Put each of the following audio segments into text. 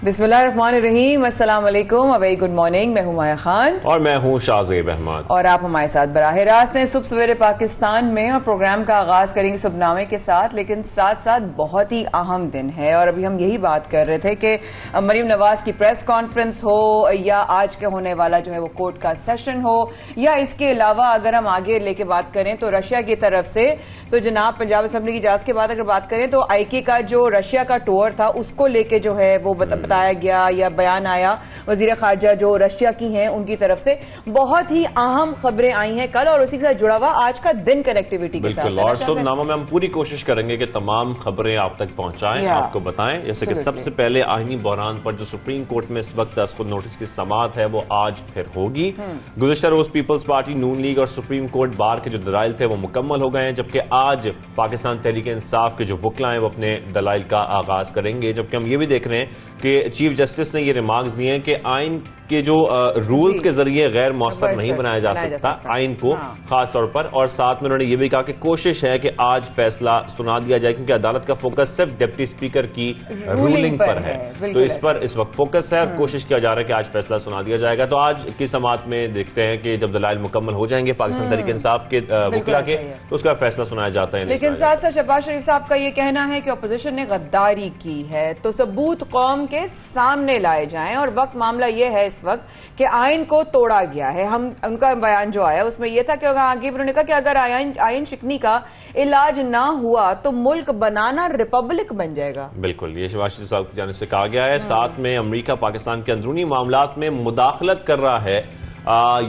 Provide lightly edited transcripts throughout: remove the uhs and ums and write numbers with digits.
बिस्मिल्लाहिर्रहमानिर्रहीम, अस्सलाम वालेकुम, अ वेरी गुड मॉर्निंग। मैं हूं माया खान और मैं हूं शाहज़ेब अहमद और आप हमारे साथ बराह रास्त हैं सुबह सवेरे पाकिस्तान में। और प्रोग्राम का आगाज करेंगे सुबनामे के साथ, लेकिन साथ साथ बहुत ही अहम दिन है। और अभी हम यही बात कर रहे थे कि मरीम नवाज की प्रेस कॉन्फ्रेंस हो या आज के होने वाला जो है वो कोर्ट का सेशन हो, या इसके अलावा अगर हम आगे लेके बात करें तो रशिया की तरफ से तो जनाब पंजाब असम्बली की इजाजत के बाद अगर बात करें तो आईके का जो रशिया का टूर था उसको लेके जो है वो बताया गया या बयान आया वजीर खारजा जो रशिया की हैं उनकी तरफ से। बहुत ही अहम खबरें आई हैं कल और उसी के साथ जुड़ा हुआ आज का दिन कनेक्टिविटी के साथ। और सुबनामा में हम पूरी कोशिश करेंगे कि तमाम खबरें आप तक पहुंचाएं, आपको बताएं। जैसे कि सबसे पहले आईनी बहरान पर जो सुप्रीम कोर्ट में इस वक्त उसको नोटिस की समाअत है वो आज फिर होगी। गुज़िश्ता रोज पीपल्स पार्टी, नून लीग और सुप्रीम कोर्ट बार के जो दलाइल थे वो मुकम्मल हो गए हैं, जबकि आज पाकिस्तान तहरीक इंसाफ के जो वकला हैं वो अपने दलाइल का आगाज करेंगे। जबकि हम ये भी देख रहे हैं कि चीफ जस्टिस ने ये रिमार्क्स दिए हैं कि आइन के जो रूल्स के जरिए गैर मौसर नहीं बनाया जा सकता आइन को, खास तौर पर। और साथ में उन्होंने ये भी कहा कि कोशिश है कि आज फैसला सुना दिया जाए, क्योंकि अदालत का फोकस सिर्फ डिप्टी स्पीकर की रूलिंग पर है, तो इस पर इस वक्त फोकस है। कोशिश किया जा रहा है कि आज फैसला सुना दिया जाएगा। तो आज की समाअत में देखते हैं कि जब दलाइल मुकम्मल हो जाएंगे पाकिस्तान तहरीक इंसाफ के वकला के, तो उसका फैसला सुनाया जाता है। लेकिन साथ साथ शहबाज शरीफ साहब का ये कहना है कि अपोजिशन ने गद्दारी की है तो सबूत कौम के सामने लाए जाएं। और वक्त मामला ये है इस वक्त कि आइन को तोड़ा गया है। हम उनका बयान जो आया उसमें यह था कि आगे उन्होंने कहा कि अगर आइन शिकनी का इलाज ना हुआ तो मुल्क बनाना रिपब्लिक बन जाएगा। बिल्कुल, ये शहबाज शरीफ साहब की जानिब से कहा गया है। साथ में अमेरिका पाकिस्तान के अंदरूनी मामलात में मुदाखलत कर रहा है,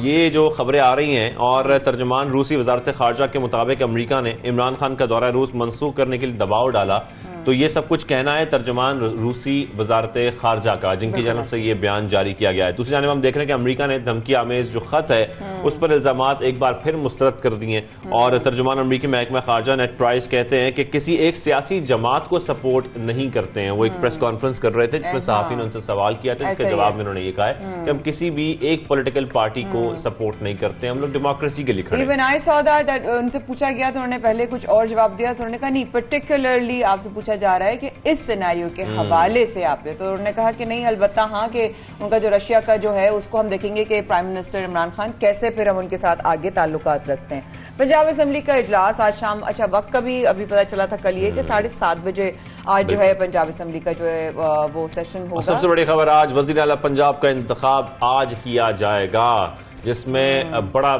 ये जो खबरें आ रही हैं। और तर्जुमान रूसी वजारत खारजा के मुताबिक अमेरिका ने इमरान खान का दौरा रूस मनसूख करने के लिए दबाव डाला। तो ये सब कुछ कहना है तर्जुमान रूसी वजारत खारजा का, जिनकी जानब से ये बयान जारी किया गया है। दूसरी जानब हम देख रहे हैं कि अमेरिका ने धमकी आमेज जो खत है उस पर इल्जामात एक बार फिर मुस्तरद कर दिए। और तर्जुमान अमेरिकी महकमा खारजा नेट प्राइस कहते हैं कि किसी एक सियासी जमात को सपोर्ट नहीं करते हैं। वो एक प्रेस कॉन्फ्रेंस कर रहे थे जिसमें सहाफी ने उनसे सवाल किया था, जिसके जवाब में उन्होंने ये कहा है कि हम किसी भी एक पॉलिटिकल पार्टी को सपोर्ट नहीं करते, हम लोग डेमोक्रेसी के लिए खड़े हैं। इवन आई सॉ दैट उनसे पूछा गया तो उन्होंने पहले कुछ और जवाब दिया, तो उन्होंने कहा नहीं, पर्टिकुलरली आपसे पूछा जा रहा है कि इस सिनेरियो के हवाले से आप, तो उन्होंने कहा कि नहीं, अलबत्ता हाँ कि उनका जो रशिया का जो है उसको हम देखेंगे कि प्राइम मिनिस्टर इमरान खान कैसे फिर हम उनके साथ आगे ताल्लुकात रखते हैं। पंजाब असम्बली का इजलास आज शाम, अच्छा वक्त का भी अभी पता चला था कल ये कि 7:30 बजे आज जो है पंजाब असम्बली का जो है वो सेशन होगा। सबसे बड़ी खबर आज वजीर आला पंजाब का इंतखाब आज किया जाएगा, जिसमें बड़ा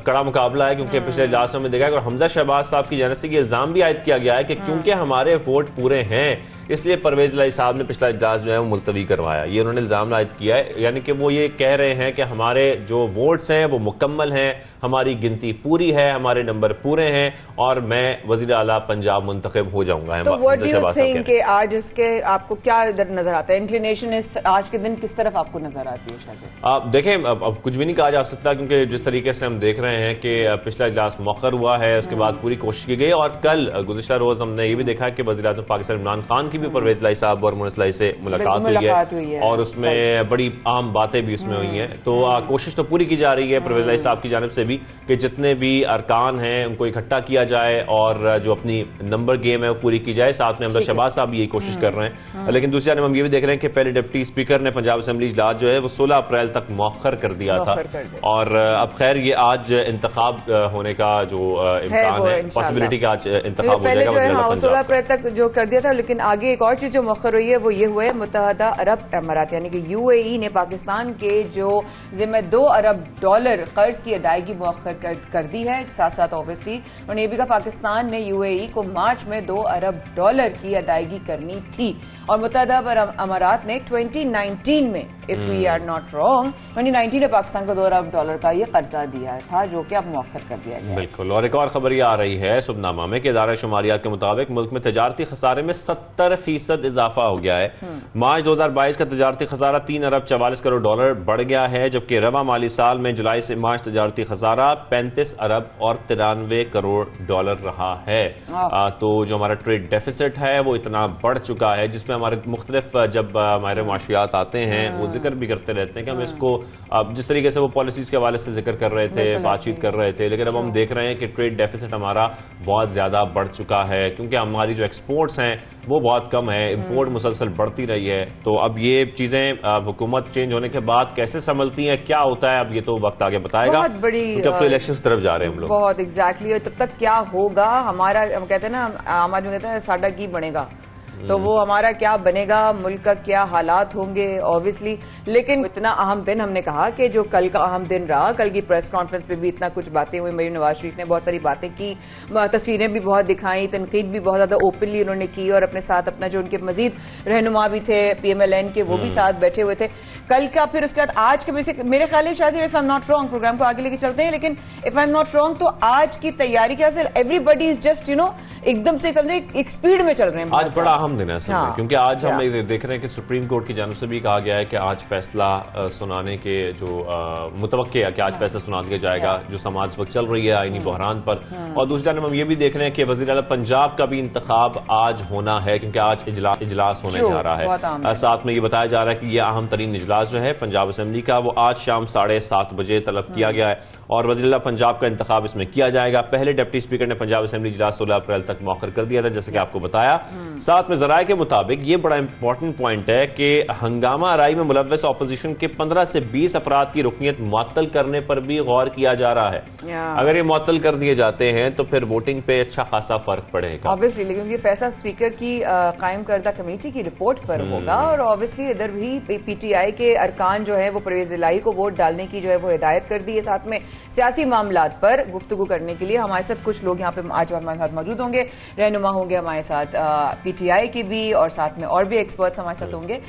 कड़ा मुकाबला है, क्योंकि पिछले इजलास में देखा है और हमजा शहबाज साहब की जानिब से ये इल्जाम भी आयद किया गया है कि क्योंकि हमारे वोट पूरे हैं इसलिए परवेज इलाही साहब ने पिछला इजलास जो है वो मुलतवी करवाया। ये उन्होंने इल्जाम आयद किया है, यानी कि वो ये कह रहे हैं कि हमारे जो वोट्स हैं वो मुकम्मल हैं, हमारी गिनती पूरी है, हमारे नंबर पूरे हैं और मैं वजीर आला पंजाब मुंतखब हो जाऊंगा। तो व्हाट डू यू थिंक कि आज इसके आपको क्या नजर आता है, इंक्लिनेशन आज के दिन किस तरफ आपको नजर आती है? आप देखें, अब कुछ भी नहीं कहा जा सकता, क्योंकि जिस तरीके से हम देख रहे हैं कि पिछला इजलास मौखर हुआ है, उसके बाद पूरी कोशिश की गई। और कल गुज़िश्ता रोज हमने ये भी देखा कि वज़ीर आज़म पाकिस्तान इमरान खान की भी परवेज इलाही साहब और मुनीस इलाही से मुलाकात हुई है और उसमें बड़ी अहम बातें भी उसमें हुई हैं। तो कोशिश तो पूरी की जा रही है परवेज इलाही साहब की जानिब से भी कि जितने भी अरकान हैं उनको इकट्ठा किया जाए और जो अपनी नंबर गेम है वो पूरी की जाए। साथ में हमजा शहबाज साहब भी यही कोशिश कर रहे हैं। लेकिन दूसरी जानब हम ये भी देख रहे हैं कि पहले डिप्टी स्पीकर ने पंजाब असम्बली इजलास जो है वो 16 अप्रैल तक मौखर कर दिया था और अब खैर ये आज इंतखाब होने का जो इम्कान है, पॉसिबिलिटी का आज इंतखाब हो जाएगा 16 अप्रैल तक जो कर दिया था। लेकिन आगे एक और चीज जो मौखर हुई है वो ये हुआ है, मुत्तहदा अरब अमारात यानी कि यूएई ने पाकिस्तान के जो जिम्मे $2 अरब कर्ज की अदायगी मौखर कर दी है। साथ साथ ऑब्वियसली उन्होंने ये भी कहा पाकिस्तान ने यूएई को मार्च में $2 अरब की अदायगी करनी थी और मुत्तहदा अरब अमारात ने 2019 में, if we are not wrong, 2019 में पाकिस्तान को $2 अरब का ये कर्जा दिया था जो कि अब मौखर कर दिया गया। बिल्कुल। और एक और खबर ये आ रही है सुबनामा में कि इदारा शुमारियात के मुताबिक मुल्क में तजारती खसारे में 70% इजाफा हो गया है। मार्च 2022 का तजारती खसारा $3 अरब 44 करोड़ बढ़ गया है, जबकि रवा माली साल में जुलाई से मार्च तजारती खसारा $35 अरब और 93 करोड़ रहा है। तो जो हमारा ट्रेड डेफिसिट है वो इतना बढ़ चुका है, जिसमें हमारे मुख्तलिफ जब हमारे माशियात आते हैं वो जिक्र भी करते रहते हैं कि हम इसको जिस तरीके से वो पॉलिसी पॉलिसीज के हवाले से जिक्र कर रहे थे, बातचीत कर रहे थे, लेकिन अब हम देख रहे हैं कि ट्रेड डेफिसिट हमारा बहुत ज्यादा बढ़ चुका है क्योंकि हमारी जो एक्सपोर्ट्स हैं वो बहुत कम है, इंपोर्ट मुसलसल बढ़ती रही है। तो अब ये चीजें हुकूमत चेंज होने के बाद कैसे संभलती हैं, क्या होता है, अब ये तो वक्त आगे बताएगा। बहुत बड़ी अब तो इलेक्शन तरफ जा रहे हैं हम लोग। बहुत एग्जैक्टली। और तब तक क्या होगा हमारा, हम कहते हैं ना, आम आदमी कहते हैं साडा की बनेगा, तो वो हमारा क्या बनेगा, मुल्क का क्या हालात होंगे ऑब्वियसली। लेकिन इतना अहम दिन, हमने कहा कि जो कल का अहम दिन रहा, कल की प्रेस कॉन्फ्रेंस पे भी इतना कुछ बातें हुई, मरीम नवाज शरीफ ने बहुत सारी बातें की, तस्वीरें भी बहुत दिखाई, तनकीद भी बहुत ज्यादा ओपनली उन्होंने की, और अपने साथ अपना जो उनके मजीद रहनुमा भी थे PMLN के, वो भी साथ बैठे हुए थे कल का। फिर उसके बाद आज के मेरे ख्याल है शायद, if I am not wrong, program को आगे लेके चलते हैं, लेकिन if I am not wrong तो आज की तैयारी क्या से एवरीबडी इज जस्ट एकदम से समझे एक स्पीड में चल रहे हैं। आज बड़ा अहम दिन है असल में, क्योंकि आज हम देख रहे हैं कि सुप्रीम कोर्ट की जानिब से भी कहा गया है कि आज फैसला सुनाने के जो मुतवक्के है कि आज फैसला सुना दिया जाएगा जो समाज वक्त चल रही है आईनी बहरान पर। और दूसरी जानब हम ये भी देख रहे हैं कि वज़ीर आला पंजाब का भी इंतखाब आज होना है क्योंकि आज इजलास होने जा रहा है। साथ में ये बताया जा रहा है कि यह अहम तरीन इजलास जो है पंजाब असेंबली का वो आज शाम 7:30 बजे तलब किया गया है और वज़ीर आला पंजाब का इंतखाब इसमें किया जाएगा। पहले डिप्टी स्पीकर ने पंजाब असेंबली इजलास 16 अप्रैल तक मौखर कर दिया था जैसे कि आपको बताया। साथ में जराये के मुताबिक ये बड़ा इंपॉर्टेंट पॉइंट है कि हंगामा आराई में मुलव्वस ऑपोजिशन के 15 से 20 अफराद की रुकनीत मुअत्तल करने पर भी गौर किया जा रहा है। अगर ये मुअत्तल कर दिए जाते हैं तो फिर वोटिंग पे अच्छा खासा फर्क पड़ेगा ऑब्वियसली, क्योंकि फैसला स्पीकर की कायम करदा कमेटी की रिपोर्ट पर होगा। और ऑब्वियसली इधर भी PTI के अरकान जो है वो परवेज इलाही को वोट डालने की जो है वो हिदायत कर दी है। साथ में सियासी मामलात पर गुफ्तगू करने के लिए हमारे साथ कुछ लोग यहाँ पे आज हमारे साथ मौजूद होंगे, रहनुमा होंगे हमारे साथ PTI की भी, और साथ में और भी एक्सपर्ट्स हमारे साथ होंगे।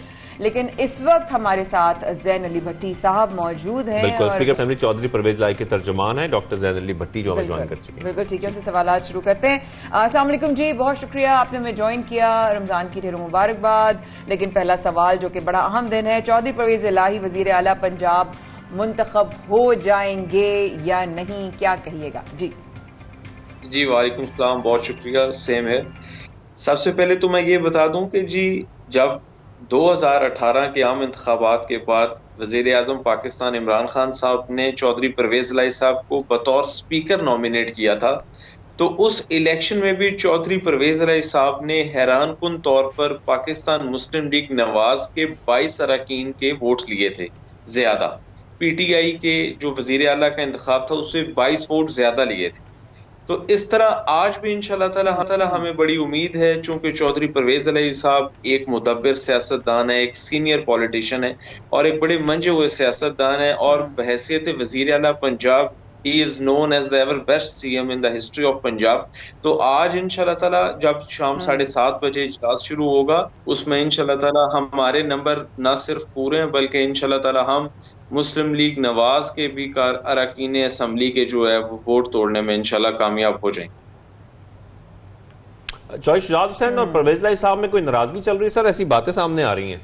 लेकिन इस वक्त हमारे साथ जैन अली भट्टी साहब मौजूद हैं। बिल्कुल, स्पीकर असेंबली चौधरी परवेज इलाही के तर्जुमान है डॉक्टर जैन अली भट्टी जो हमें ज्वाइन कर चुके हैं। बिल्कुल ठीक है, उनसे सवाल शुरू करते हैं। अस्सलाम वालेकुम जी, बहुत शुक्रिया आपने हमें ज्वाइन किया, रमजान की ढेरों मुबारकबाद। लेकिन पहला सवाल जो कि बड़ा अहम दिन है, चौधरी परवेज इलाही वजीर आला पंजाब मुंतखब हो जाएंगे या नहीं, क्या कहिएगा? जी वालेकुम सलाम, बहुत शुक्रिया, सेम है। सबसे पहले तो मैं ये बता दूं कि जी जब 2018 के आम इंतखाबात के बाद वज़ीर आज़म पाकिस्तान इमरान खान साहब ने चौधरी परवेज इलाही साहब को बतौर स्पीकर नॉमिनेट किया था, तो उस इलेक्शन में भी चौधरी परवेज इलाही साहब ने हैरान कुन तौर पर पाकिस्तान मुस्लिम लीग नवाज के 22 अरकान के वोट लिए थे ज्यादा। PTI के जो वज़ीर आला का इंतखाब था उससे 22 वोट ज्यादा लिए थे। तो इस तरह आज भी इंशाअल्लाह ताला हमें बड़ी उम्मीद है, चूंकि चौधरी परवेज इलाही साहब एक मुदब्बिर सियासतदान है, एक सीनियर पॉलिटिशियन है और एक बड़े मंजे हुए सियासतदान है, और बहैसियत वज़ीर आला Punjab he is known as the ever best CM in the history of Punjab. तो आज इंशाअल्लाह ताला जब शाम 7:30 बजे इजलास शुरू होगा उसमें इंशाअल्लाह ताला हमारे नंबर न सिर्फ पूरे हैं बल्कि इंशाअल्लाह ताला हम मुस्लिम लीग नवाज के भी अरकान असम्बली के जो है वो वोट तोड़ने में इंशाल्लाह कामयाब हो जाएंगे। चॉइस शुजात हुसैन और परवेज इलाही साहब में कोई नाराजगी चल रही है सर? ऐसी बातें सामने आ रही हैं।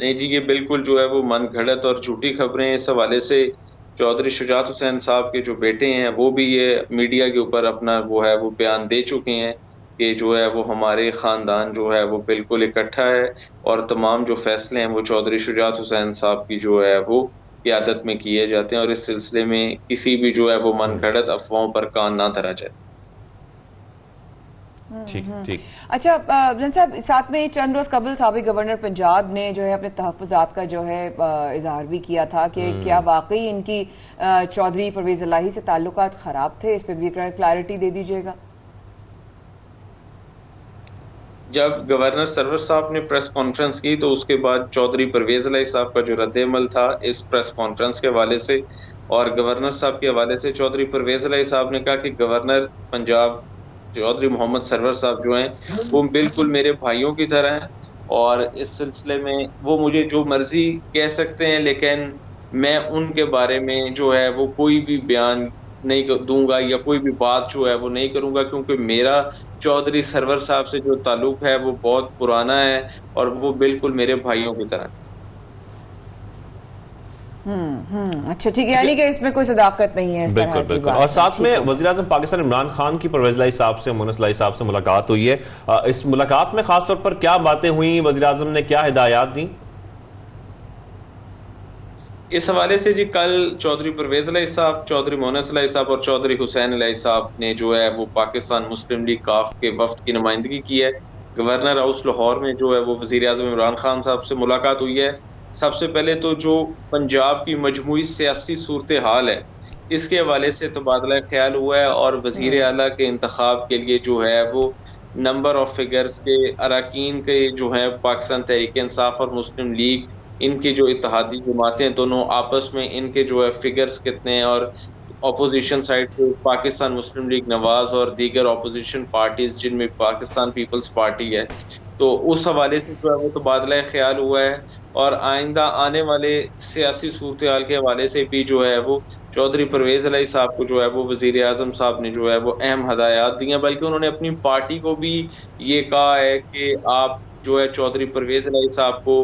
नहीं जी, ये बिल्कुल जो है वो मन घड़त और झूठी खबरें। इस हवाले से चौधरी शुजात हुसैन साहब के जो बेटे हैं वो भी ये मीडिया के ऊपर अपना वो है वो बयान दे चुके हैं कि जो है वो हमारे ख़ानदान जो है वो बिल्कुल इकट्ठा है और तमाम जो फैसले हैं वो चौधरी शुजात हुसैन साहब की जो है वो क़ियादत में किए जाते हैं और इस सिलसिले में किसी भी जो है वो मन घड़त अफवाहों पर कान ना धरा जाए। ठीक। अच्छा जन साहब, साथ में चंद रोज कबल साबिक गवर्नर पंजाब ने जो है अपने तहफ़्फ़ुज़ात का जो है इजहार भी किया था कि क्या वाकई इनकी चौधरी परवेज इलाही से ताल्लुकात ख़राब थे? इस पर भी क्लैरिटी दे दीजिएगा। जब गवर्नर सरवर साहब ने प्रेस कॉन्फ्रेंस की तो उसके बाद चौधरी परवेज इलाही साहब का जो रद्द-ए-अमल था इस प्रेस कॉन्फ्रेंस के हवाले से और गवर्नर साहब के हवाले से, चौधरी परवेज इलाही साहब ने कहा कि गवर्नर पंजाब चौधरी मोहम्मद सरवर साहब जो हैं वो बिल्कुल मेरे भाइयों की तरह हैं और इस सिलसिले में वो मुझे जो मर्जी कह सकते हैं, लेकिन मैं उनके बारे में जो है वो कोई भी बयान नहीं दूंगा या कोई भी बात जो है वो नहीं करूंगा, क्योंकि मेरा चौधरी सरवर साहब से जो ताल्लुक है वो बहुत पुराना है और वो बिल्कुल मेरे भाइयों की तरह। अच्छा ठीक है, यानी कि इसमें कोई सदाकत नहीं है। बिल्कुल। और साथ में वज़ीर आज़म पाकिस्तान इमरान खान की परवेज इलाही साहब से, मुनस इलाही साहब से मुलाकात हुई है। इस मुलाकात में खासतौर पर क्या बातें हुई, वज़ीर आज़म ने क्या हिदायत दी? इस हवाले से जी कल चौधरी परवेज अलैहि साहब, चौधरी मोहनस अलैहि साहब और चौधरी हुसैन अलैहि साहब ने जो है वो पाकिस्तान मुस्लिम लीग काफ के वफ्द की नुमाइंदगी की है। गवर्नर हाउस लाहौर में जो है वो वजीर आज़म इमरान खान साहब से मुलाकात हुई है। सबसे पहले तो जो पंजाब की मजमूई सियासी सूरत हाल है, इसके हवाले से तबादला ख्याल हुआ है और वजीर आला के इंतखाब के लिए जो है वो नंबर ऑफ फिगर्स के अरकान के जो है पाकिस्तान तहरीक इंसाफ और मुस्लिम लीग, इनकी जो इत्तेहादी जमातें दोनों आपस में इनके जो है फिगर्स कितने हैं, और अपोजिशन साइड पे पाकिस्तान मुस्लिम लीग नवाज और दीगर अपोजिशन पार्टीज जिनमें पाकिस्तान पीपल्स पार्टी है, तो उस हवाले से जो है वो तबादला ख्याल हुआ है। और आइंदा आने वाले सियासी सूरत हाल के हवाले से भी जो है वो चौधरी परवेज अलैहि साहब को जो है वो वजीर आज़म साहब ने जो है वो अहम हदायत दी हैं, बल्कि उन्होंने अपनी पार्टी को भी ये कहा है कि आप जो है चौधरी परवेज अलैहि साहब को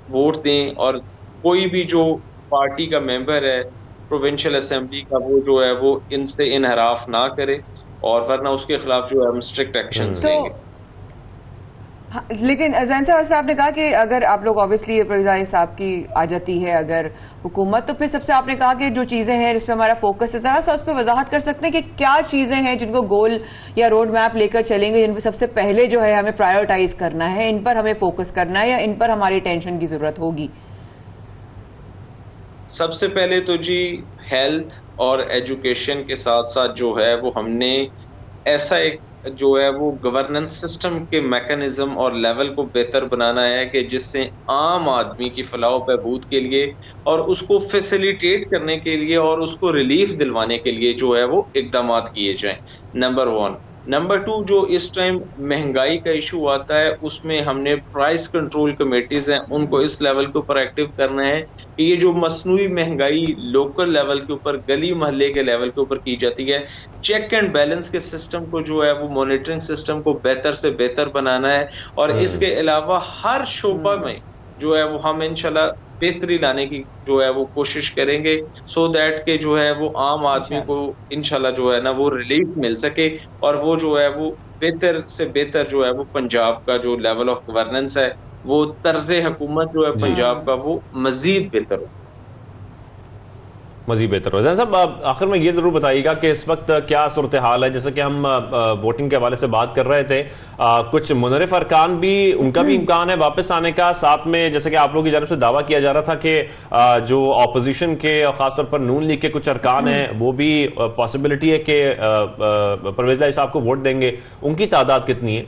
वोट दें, और कोई भी जो पार्टी का मेंबर है प्रोविंशियल असेंबली का, वो जो है वो इनसे इनहराफ ना करे, और वरना उसके खिलाफ जो है हम स्ट्रिक्ट एक्शंस लेंगे। हाँ, लेकिन जैन साहब आपने कहा कि अगर आप लोग ऑब्वियसली परवेज साहब की आ जाती है अगर हुकूमत, तो फिर सबसे आपने कहा कि जो चीज़ें हैं जिस पे हमारा फोकस है, ज़रा सा उस पर वजाहत कर सकते हैं कि क्या चीज़ें हैं जिनको गोल या रोड मैप लेकर चलेंगे, जिन पर सबसे पहले जो है हमें प्रायोरिटाइज करना है, इन पर हमें फोकस करना है या इन पर हमारी टेंशन की जरूरत होगी? सबसे पहले तो जी हेल्थ और एजुकेशन के साथ साथ जो है वो हमने ऐसा एक जो है वो गवर्नेंस सिस्टम के मैकेनिज्म और लेवल को बेहतर बनाना है कि जिससे आम आदमी की फलाह बहबूद के लिए और उसको फैसिलिटेट करने के लिए और उसको रिलीफ दिलवाने के लिए जो है वो इकदाम किए जाएं। नंबर 1। नंबर 2, जो इस टाइम महंगाई का इशू आता है उसमें हमने प्राइस कंट्रोल कमेटीज हैं, उनको इस लेवल के ऊपर एक्टिव करना है कि ये जो मसनूई महंगाई लोकल लेवल के ऊपर, गली मोहल्ले के लेवल के ऊपर की जाती है, चेक एंड बैलेंस के सिस्टम को जो है वो मॉनिटरिंग सिस्टम को बेहतर से बेहतर बनाना है। और इसके अलावा हर शोबा में जो है वो हम इंशाल्लाह बेहतरी लाने की जो है वो कोशिश करेंगे, सो दैट के जो है वो आम आदमी को इंशाल्लाह जो है ना वो रिलीफ मिल सके, और वो जो है वो बेहतर से बेहतर जो है वो पंजाब का जो लेवल ऑफ गवर्नेंस है, वो तर्ज हुकूमत जो है पंजाब का वो मजीद बेहतर हो, मजीद बेहतर हो। जैन साहब आखिर में ये जरूर बताइएगा कि इस वक्त क्या सूरत हाल है, जैसे कि हम वोटिंग के हवाले से बात कर रहे थे, कुछ मुनरिफ अरकान भी, उनका भी इम्कान है वापस आने का, साथ में जैसे कि आप लोगों की जानब से दावा किया जा रहा था कि जो ऑपोजिशन के और खासतौर पर नून लीग के कुछ अरकान हैं वो भी पॉसिबिलिटी है कि परवेज अलैहि साहब को वोट देंगे, उनकी तादाद कितनी है?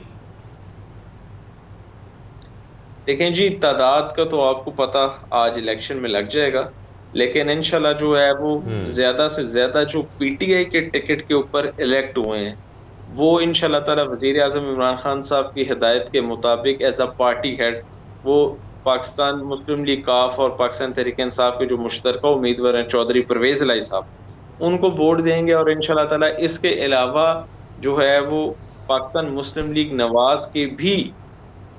देखें जी, तादाद का तो आपको पता आज इलेक्शन में लग जाएगा, लेकिन इंशाल्लाह जो है वो ज्यादा से ज्यादा जो पीटीआई के टिकट के ऊपर इलेक्ट हुए हैं वो इंशाल्लाह ताला वजीर आज़म इमरान खान साहब की हिदायत के मुताबिक एज अ पार्टी हेड वो पाकिस्तान मुस्लिम लीग काफ और पाकिस्तान तहरीक इंसाफ के जो मुश्तरका उम्मीदवार हैं चौधरी परवेज अलैहि साहब, उनको वोट देंगे। और इंशाल्लाह ताला इसके अलावा जो है वो पाकिस्तान मुस्लिम लीग नवाज के भी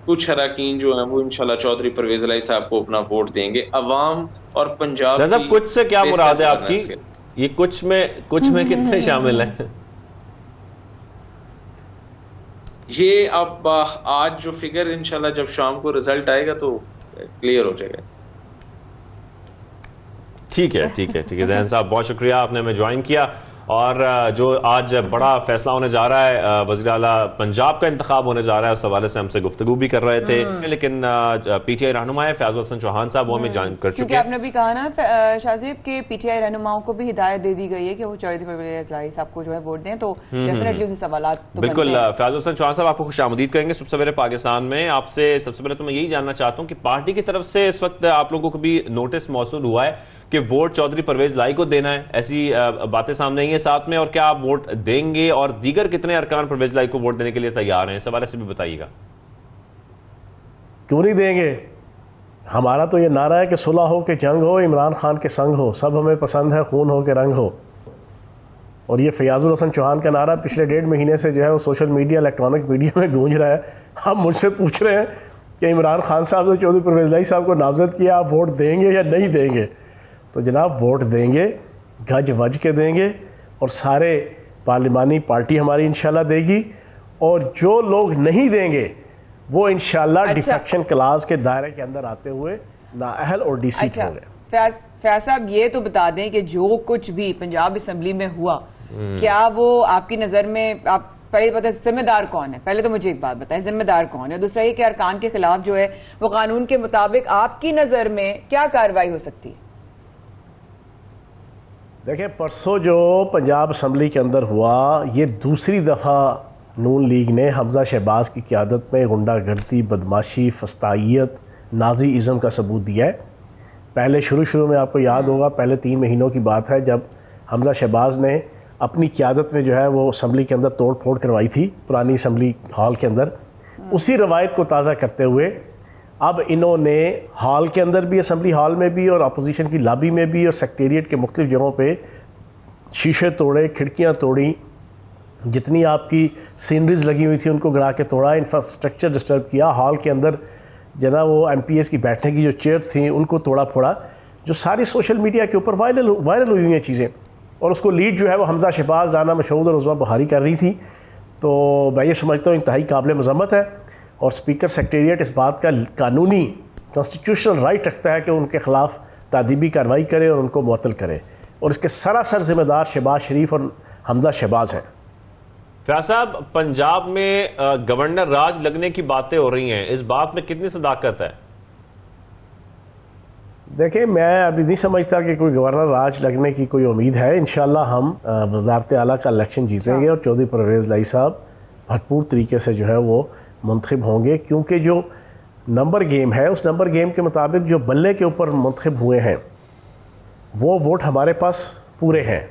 कुछ अरकान जो है वो इंशाल्लाह चौधरी परवेज अलैहि साहब को अपना वोट देंगे। अवाम और पंजाब की कुछ से क्या मुराद है आपकी? ये कुछ में कितने शामिल हैं? ये अब आज जो फिगर इंशाल्लाह जब शाम को रिजल्ट आएगा तो क्लियर हो जाएगा। ठीक है जहन साहब, बहुत शुक्रिया, आपने हमें ज्वाइन किया। और जो आज बड़ा फैसला होने जा रहा है, वज़ीर आला पंजाब का इंतखाब होने जा रहा है, उस हवाले से हमसे गुफ्तगू भी कर रहे थे, लेकिन पीटीआई रहनुमा है फयाजुल हसन चौहान साहब, वो हमें जान कर चुके हैं। आपने भी कहा ना शाहजेब के पीटीआई रहनुमाओं को भी हिदायत दे दी गई है कि वो चौधरी परवेज अलैहि साहब को जो है वोट दें, तो डेफिनेटली उसे सवालात तो बिल्कुल। फयाजुल हसन चौहान साहब, आपको खुशामदीद करेंगे सुबह सवेरे पाकिस्तान में। आपसे सबसे पहले तो मैं यही जानना चाहता हूँ कि पार्टी की तरफ से इस वक्त आप लोगों को भी नोटिस मौसूल हुआ है कि वोट चौधरी परवेज अलैहि को देना है, ऐसी बातें सामने आई है साथ में, और क्या आप वोट देंगे और दीगर कितने अरकान परवेज अलैहि को वोट देने के लिए तैयार हैं, इस हवाले से भी बताइएगा। क्यों नहीं देंगे? हमारा तो ये नारा है कि सुलह हो कि जंग हो, इमरान खान के संग हो, सब हमें पसंद है, खून हो के रंग हो। और ये फयाजुल हसन चौहान का नारा पिछले 1.5 महीने से जो है वो सोशल मीडिया, इलेक्ट्रॉनिक मीडिया में गूंज रहा है। हम मुझसे पूछ रहे हैं कि इमरान खान साहब ने चौधरी परवेज अलैहि साहब को नामजद किया, आप वोट देंगे या नहीं देंगे? तो जनाब वोट देंगे, गज वज के देंगे, और सारे पार्लिमानी पार्टी हमारी इंशाल्लाह देगी, और जो लोग नहीं देंगे वो इंशाल्लाह डिफेक्शन क्लास के दायरे के अंदर आते हुए नाअहल और डीसी होंगे। फैज साहब ये तो बता दें कि जो कुछ भी पंजाब असेंबली में हुआ, क्या वो आपकी नजर में, आप पहले पता है जिम्मेदार कौन है? पहले तो मुझे एक बात बताएं, जिम्मेदार कौन है? दूसरा ये कि अरकान के खिलाफ जो है वो कानून के मुताबिक आपकी नजर में क्या कार्रवाई हो सकती है? देखिए, परसों जो पंजाब असम्बली के अंदर हुआ, ये दूसरी दफ़ा नून लीग ने हमजा शहबाज की क़यादत में गुंडागर्दी, बदमाशी, फस्तायत, नाजी इज़म का सबूत दिया है। पहले शुरू में आपको याद होगा, पहले 3 महीनों की बात है जब हमजा शहबाज ने अपनी क़यादत में जो है वो असम्बली के अंदर तोड़ फोड़ करवाई थी, पुरानी असम्बली हॉल के अंदर। उसी रवायत को ताज़ा करते हुए अब इन्होंने हॉल के अंदर भी, असम्बली हॉल में भी और अपोजिशन की लॉबी में भी और सेक्रेटेरिएट के मुख्तलिफ जगहों पे शीशे तोड़े, खिड़कियाँ तोड़ी, जितनी आपकी सीनरीज लगी हुई थी उनको गिरा के तोड़ा, इंफ्रास्ट्रक्चर डिस्टर्ब किया, हॉल के अंदर जना वो MPs की बैठने की जो चेयर थी उनको तोड़ा फोड़ा, जो सारी सोशल मीडिया के ऊपर वायरल हुई हैं चीज़ें। और उसको लीड जो है वो हमजा शहबाज, राना मशहूद और उज़मा बुहारी कर रही थी। तो मैं ये समझता हूँ इंतहाई काबिल मज़म्मत है और स्पीकर सेक्रेटेरिएट इस बात का कानूनी कॉन्स्टिट्यूशनल राइट रखता है कि उनके ख़िलाफ़ तादीबी कार्रवाई करे और उनको मुअत्तल करे, और इसके सरासर ज़िम्मेदार शहबाज शरीफ और हमजा शहबाज हैं। फैज साहब, पंजाब में गवर्नर राज लगने की बातें हो रही हैं, इस बात में कितनी सदाकत है? देखिए, मैं अभी नहीं समझता कि कोई गवर्नर राज लगने की कोई उम्मीद है। इंशाल्लाह हम वज़ारत आला का इलेक्शन जीतेंगे और चौधरी परवेज़ लाई साहब भरपूर तरीके से जो है वो मुंतखब होंगे, क्योंकि जो नंबर गेम है उस नंबर गेम के मुताबिक जो बल्ले के ऊपर मुंतखब हुए हैं वो वोट हमारे पास पूरे हैं।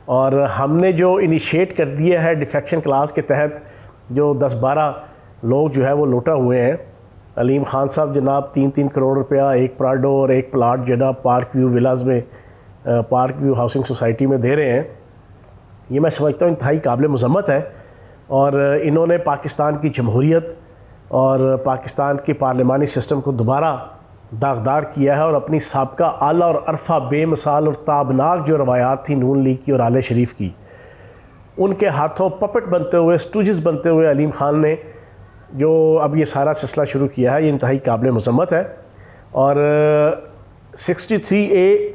और हमने जो इनिशिएट कर दिया है डिफेक्शन क्लास के तहत, जो 10-12 लोग जो है वो लौटा हुए हैं, अलीम खान साहब जनाब 3-3 करोड़ रुपया एक प्राडो और एक प्लाट जनाब पार्क व्यू विलाज में, पार्क व्यू हाउसिंग सोसाइटी में दे रहे हैं। ये मैं समझता हूँ इंतहाई काबिल मज़म्मत है। और इन्होंने पाकिस्तान की जमहूरियत और पाकिस्तान के पार्लिमानी सिस्टम को दोबारा दागदार किया है और अपनी साबका आला और अरफा बेमिसाल और ताबनाक जो रवायात थी नून लीग की और आले शरीफ की, उनके हाथों पपट बनते हुए, स्टूजिस बनते हुए अलीम खान ने जो अब ये सारा सिलसिला शुरू किया है, ये इंतहाई काबिल मज़म्मत है। और 63A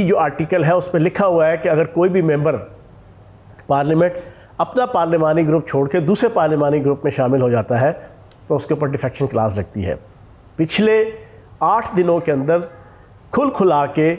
जो आर्टिकल है उसमें लिखा हुआ है कि अगर कोई भी मेंबर पार्लियामेंट अपना पार्लिमानी ग्रुप छोड़ के दूसरे पार्लिमानी ग्रुप में शामिल हो जाता है तो उसके ऊपर डिफेक्शन क्लास लगती है। पिछले 8 दिनों के अंदर खुला के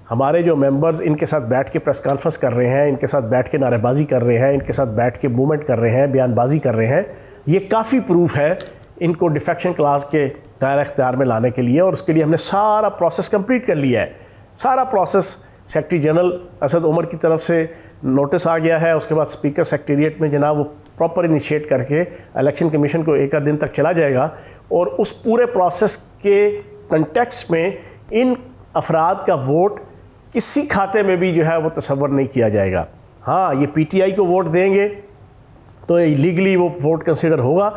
हमारे जो मेंबर्स इनके साथ बैठ के प्रेस कॉन्फ्रेंस कर रहे हैं, इनके साथ बैठ के नारेबाजी कर रहे हैं, इनके साथ बैठ के मूवमेंट कर रहे हैं, बयानबाजी कर रहे हैं, ये काफ़ी प्रूफ है इनको डिफेक्शन क्लास के दायरा इख्तियार में लाने के लिए। और उसके लिए हमने सारा प्रोसेस कंप्लीट कर लिया है। सारा process secretary general Asad Umar की तरफ से नोटिस आ गया है, उसके बाद स्पीकर सेक्रेटेरिएट में जनाब वो प्रॉपर इनिशिएट करके इलेक्शन कमीशन को 1 दिन तक चला जाएगा। और उस पूरे प्रोसेस के कंटेक्स्ट में इन अफराद का वोट किसी खाते में भी जो है वो तसव्वुर नहीं किया जाएगा। हाँ, ये PTI को वोट देंगे तो लीगली वो वोट कंसिडर होगा।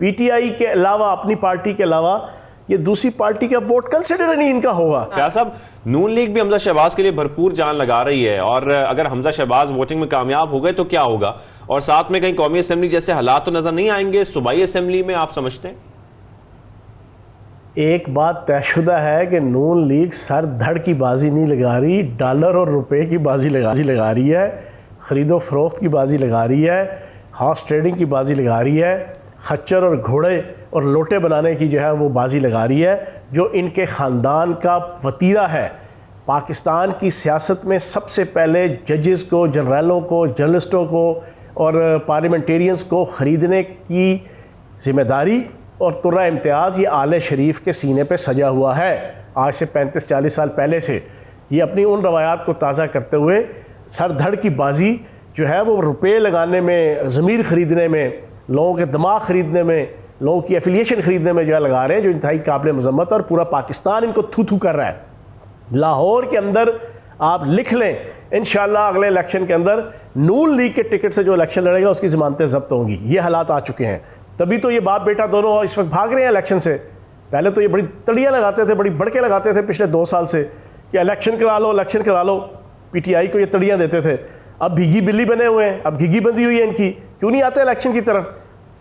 PTI के अलावा, अपनी पार्टी के अलावा ये दूसरी पार्टी का वोट कंसिडर नहीं इनका होगा। क्या साहब, नून लीग भी हमजा शहबाज के लिए भरपूर जान लगा रही है, और अगर हमजा शहबाज वोटिंग में कामयाब हो गए तो क्या होगा? और साथ में कहीं कौमी असेंबली जैसे हालात तो नजर नहीं आएंगे सूबाई असेंबली में, आप समझते हैं? एक बात तयशुदा है कि नून लीग सर धड़ की बाजी नहीं लगा रही, डॉलर और रुपए की बाजी लगा रही है, ख़रीदो फरोख्त की बाजी लगा रही है, हॉर्स ट्रेडिंग की बाजी लगा रही है, खच्चर और घोड़े और लोटे बनाने की जो है वो बाजी लगा रही है, जो इनके ख़ानदान का वतीरा है। पाकिस्तान की सियासत में सबसे पहले जजेस को, जनरलों को, जर्नलिस्टों को और पार्लियामेंटेरियंस को ख़रीदने की ज़िम्मेदारी और तुर्रा इम्तियाज़ ये आले शरीफ के सीने पे सजा हुआ है। आज से 35-40 साल पहले से ये अपनी उन रवायात को ताज़ा करते हुए सर धड़ की बाजी जो है वो रुपये लगाने में, ज़मीर ख़रीदने में, लोगों के दिमाग ख़रीदने में, लोगों की एफिलिएशन ख़रीदने में जो है लगा रहे हैं, जो इंतहाई काबिल मज़म्मत, और पूरा पाकिस्तान इनको थू कर रहा है। लाहौर के अंदर आप लिख लें, इंशाअल्लाह अगले इलेक्शन के अंदर नून लीग के टिकट से जो इलेक्शन लड़ेगा उसकी ज़मानतें ज़ब्त होंगी। ये हालात आ चुके हैं। तभी तो ये बाप बेटा दोनों इस वक्त भाग रहे हैं इलेक्शन से। पहले तो ये बड़ी तड़ियाँ लगाते थे, बड़ी बढ़के लगाते थे पिछले 2 साल से कि इलेक्शन करा लो, इलेक्शन करा लो। PTI को ये तड़ियाँ देते थे। अब भीगी बिल्ली बने हुए हैं, अब घिगी बंदी हुई है इनकी। क्यों नहीं आते इलेक्शन की तरफ?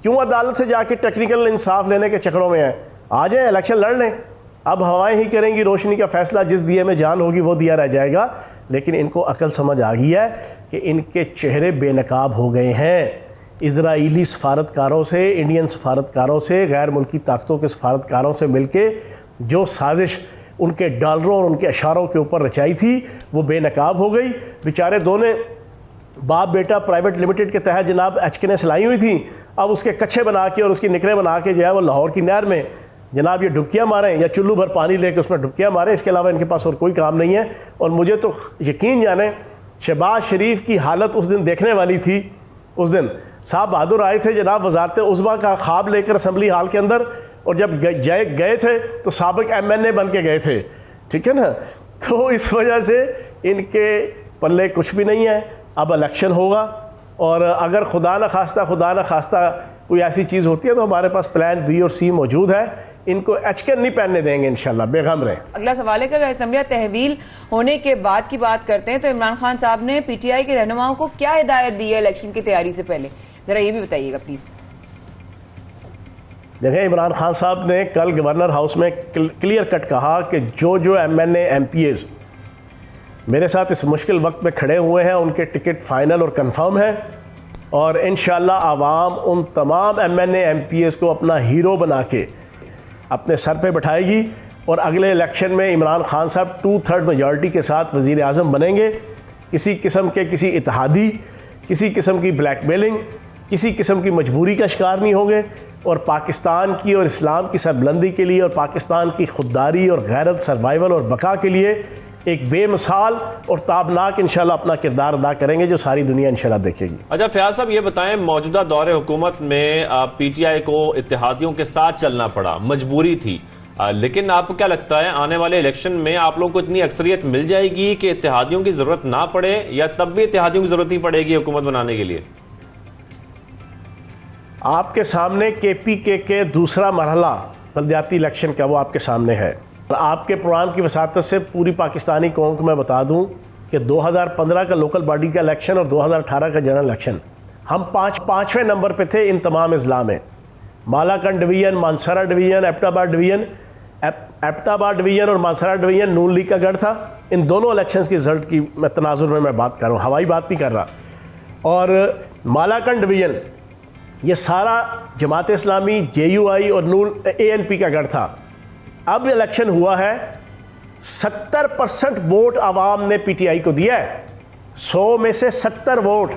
क्यों अदालत से जाके टेक्निकल इंसाफ लेने के चक्करों में हैं? आ जाए, इलेक्शन लड़ लें। अब हवाएं ही करेंगी रोशनी का फ़ैसला, जिस दिए में जान होगी वो दिया रह जाएगा। लेकिन इनको अकल समझ आ गई है कि इनके चेहरे बेनकाब हो गए हैं। इजराइली सफारतकारों से, इंडियन सफारतकारों से, गैर मुल्की ताकतों के सफारतकारों से मिलके जो साजिश उनके डॉलरों और उनके अशारों के ऊपर रचाई थी वो बेनकाब हो गई। बेचारे दोनों बाप बेटा प्राइवेट लिमिटेड के तहत जनाब HK ने सिलाई हुई थी, अब उसके कच्छे बना के और उसकी निकरें बना के जो है वो लाहौर की नहर में जनाब ये डुबकियाँ मारें या चुल्लू भर पानी लेके उसमें डुबकियाँ मारें। इसके अलावा इनके पास और कोई काम नहीं है। और मुझे तो यकीन जाने शहबाज शरीफ की हालत उस दिन देखने वाली थी। उस दिन साहब बहादुर आए थे जनाब वजारत उज़्मा का ख्वाब लेकर असम्बली हाल के अंदर, और जब गए थे तो साबिक MNA बन के गए थे, ठीक है ना। तो इस वजह से इनके पल्ले कुछ भी नहीं है। अब इलेक्शन होगा और अगर खुदा न खास्ता कोई ऐसी चीज़ होती है तो हमारे पास प्लान B और C मौजूद है। इनको HK नहीं पहनने देंगे इंशाल्लाह, बेगम रहे। अगला सवाल है कि अगर असम्बली तहवील होने के बाद की बात करते हैं तो इमरान खान साहब ने PTI के रहनुमाओं को क्या हिदायत दी है इलेक्शन की तैयारी से पहले, जरा ये भी बताइएगा प्लीज। देखें, इमरान खान साहब ने कल गवर्नर हाउस में क्लियर कट कहा कि जो MNA MPAs मेरे साथ इस मुश्किल वक्त में खड़े हुए हैं उनके टिकट फाइनल और कंफर्म है, और इंशाल्लाह आवाम उन तमाम MNA MPAs को अपना हीरो बना के अपने सर पे बैठाएगी और अगले इलेक्शन में इमरान खान साहब 2/3 मेजॉरिटी के साथ वज़ीर आज़म बनेंगे। किसी किस्म के किसी इत्तेहादी, किसी किस्म की ब्लैकमेलिंग, किसी किस्म की मजबूरी का शिकार नहीं होंगे, और पाकिस्तान की और इस्लाम की सरबुलंदी के लिए और पाकिस्तान की खुददारी और गैरत, सर्वाइवल और बका के लिए एक बेमिसाल और ताबनाक इंशाल्लाह अपना किरदार अदा करेंगे जो सारी दुनिया इंशाल्लाह देखेगी। अच्छा फयाज साहब, ये बताएं, मौजूदा दौरे हुकूमत में PTI को इत्तेहादियों के साथ चलना पड़ा, मजबूरी थी, लेकिन आपको क्या लगता है आने वाले इलेक्शन में आप लोगों को इतनी अक्सरियत मिल जाएगी कि इत्तेहादियों की जरूरत ना पड़े, या तब भी इत्तेहादियों की जरूरत ही पड़ेगी हुकूमत बनाने के लिए? आपके सामने KPK के दूसरा मरहला बलदियाती इलेक्शन का वो आपके सामने है। आपके प्रोग्राम की वसातत से पूरी पाकिस्तानी कौम को मैं बता दूं कि 2015 का लोकल बॉडी का इलेक्शन और 2018 का जनरल इलेक्शन हम पाँचवें नंबर पे थे इन तमाम अजला में। मालाकंड डिवीज़न, मानसरा डिवीज़न, एबटाबाद डिवीज़न और मानसरा डिवीज़न नून लीग का गढ़ था। इन दोनों इलेक्शंस के रिजल्ट की मैं तनाजुर में मैं बात कर रहा हूँ, हवाई बात नहीं कर रहा। और मालाकंड डिवीज़न ये सारा जमात इस्लामी, JUI और नून ANP का गढ़ था। अब इलेक्शन हुआ है, 70% वोट आवाम ने PTI को दिया है। 100 में से 70 वोट।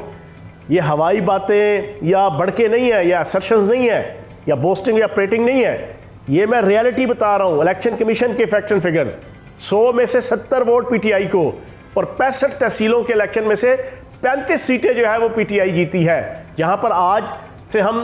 ये हवाई बातें या बढ़के नहीं है, या असर्शंस नहीं है, या बोस्टिंग या प्रेटिंग नहीं है, ये मैं रियलिटी बता रहा हूँ। इलेक्शन कमीशन के फैक्ट एंड फिगर्स, 100 में से 70 वोट PTI को, और 65 तहसीलों के इलेक्शन में से 35 सीटें जो है वो PTI जीती है। जहाँ पर आज से हम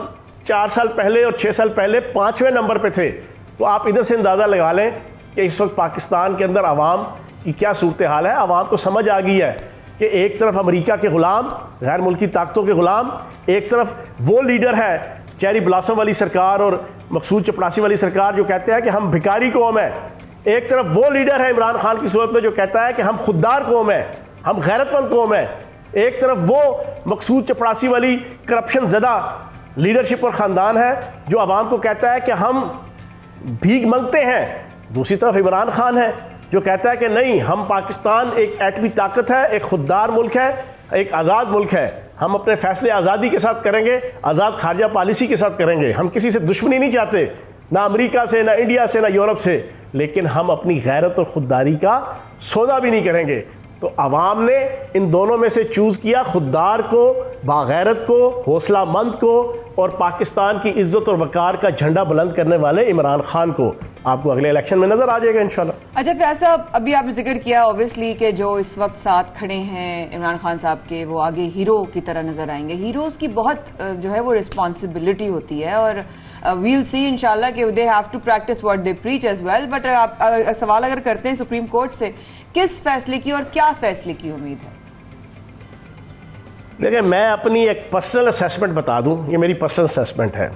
4 साल पहले और 6 साल पहले 5वें नंबर पे थे। तो आप इधर से अंदाज़ा लगा लें कि इस वक्त पाकिस्तान के अंदर आवाम की क्या सूरत हाल है। आवाम को समझ आ गई है कि एक तरफ अमेरिका के ग़ुलाम, गैर मुल्की ताकतों के ग़ुलाम, एक तरफ वो लीडर है चेरी ब्लॉसम वाली सरकार और मकसूद चपरासी वाली सरकार जो कहते हैं कि हम भिखारी कौम है। एक तरफ वो लीडर है इमरान खान की सूरत में जो कहता है कि हम खुददार कौम है, हम गैरतमंद कौम है। एक तरफ वो मकसूद चपरासी वाली करप्शन ज़दा लीडरशिप और ख़ानदान है जो आवाम को कहता है कि हम भीख मांगते हैं। दूसरी तरफ इमरान खान है जो कहता है कि नहीं, हम पाकिस्तान एक एटमी ताकत है, एक खुददार मुल्क है, एक आज़ाद मुल्क है, हम अपने फैसले आज़ादी के साथ करेंगे, आज़ाद खारजा पॉलिसी के साथ करेंगे। हम किसी से दुश्मनी नहीं चाहते, ना अमेरिका से, ना इंडिया से, ना यूरोप से, लेकिन हम अपनी गैरत और खुददारी का सौदा भी नहीं करेंगे। तो आवाम ने इन दोनों में से चूज़ किया, खुददार को, बागैरत को, हौसलामंद को, और पाकिस्तान की इज्जत और वकार का झंडा बुलंद करने वाले इमरान खान को। आपको अगले इलेक्शन में नजर आ जाएगा इंशाल्लाह। अच्छा फयाज साहब, अभी आपने जिक्र किया ऑब्वियसली कि जो इस वक्त साथ खड़े हैं इमरान खान साहब के, वो आगे हीरो की तरह नजर आएंगे। हीरोज की बहुत जो है वो रिस्पॉन्सिबिलिटी होती है, और वील सी इंशाल्लाह कि they have to practise what they preach as well. But आप सवाल अगर करते हैं सुप्रीम कोर्ट से, किस फैसले की और क्या फैसले की उम्मीद है? देखिए, मैं अपनी एक पर्सनल असेसमेंट बता दूं, ये मेरी पर्सनल असेसमेट है।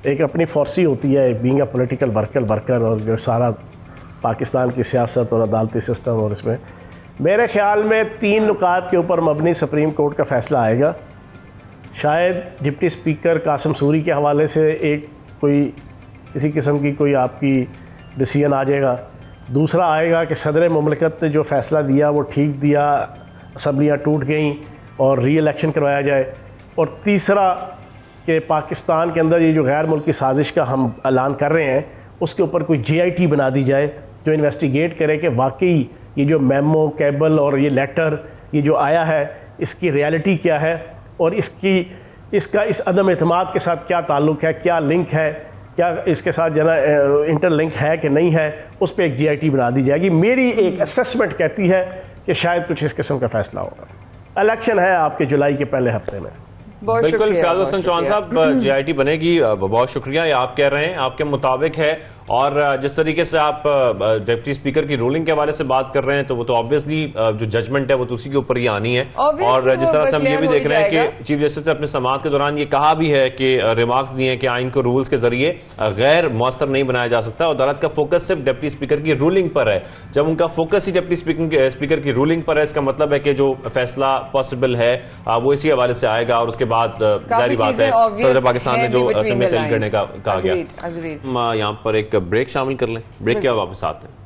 एक अपनी फोर्सी होती है, एक बीइंग अ पॉलिटिकल वर्कर, और जो सारा पाकिस्तान की सियासत और अदालती सिस्टम, और इसमें मेरे ख्याल में 3 नुकात के ऊपर मबनी सुप्रीम कोर्ट का फ़ैसला आएगा। शायद डिप्टी स्पीकर कासिम सूरी के हवाले से एक कोई किसी किस्म की कोई आपकी डिसीजन आ जाएगा, दूसरा आएगा कि सदर मुमलिकत ने जो फ़ैसला दिया वो ठीक दिया, असम्बलियाँ टूट गईं और री इलेक्शन करवाया जाए। और तीसरा कि पाकिस्तान के अंदर ये जो गैर मुल्की साजिश का हम ऐलान कर रहे हैं उसके ऊपर कोई JIT बना दी जाए जो इन्वेस्टिगेट करे कि वाकई ये जो मेमो, केबल और ये लेटर ये जो आया है इसकी रियलिटी क्या है और इसका इस अदम एतमाद के साथ क्या ताल्लुक़ है, क्या लिंक है, क्या इसके साथ जना इंटरलिंक है कि नहीं है, उस पर एक JIT बना दी जाएगी। मेरी एक असेसमेंट कहती है कि शायद कुछ इस किस्म का फैसला होगा। इलेक्शन है आपके जुलाई के पहले हफ्ते में। बिल्कुल फयाज हसन चौहान साहब, JIT बनेगी, बहुत शुक्रिया। ये आप कह रहे हैं आपके मुताबिक है, और जिस तरीके से आप डिप्टी स्पीकर की रूलिंग के हवाले से बात कर रहे हैं तो वो तो ऑब्वियसली जो जजमेंट है वो तो उसी के ऊपर ही आनी है। और जिस तरह से हम ये भी देख रहे हैं कि चीफ जस्टिस ने अपने समाअत के दौरान ये कहा भी है कि रिमार्क्स दिए हैं कि आइन को रूल्स के जरिए गैर मौसर नहीं बनाया जा सकता और अदालत का फोकस सिर्फ डिप्टी स्पीकर की रूलिंग पर है। जब उनका फोकस ही डिप्टी स्पीकर की रूलिंग पर है, इसका मतलब है कि जो फैसला पॉसिबल है वो इसी हवाले से आएगा और उसके बाद जारी बात है सदर पाकिस्तान ने जो असेंबली तैयार करने का कहा गया। यहाँ पर एक ब्रेक शामिल कर लें, ब्रेक के बाद वापस आते हैं।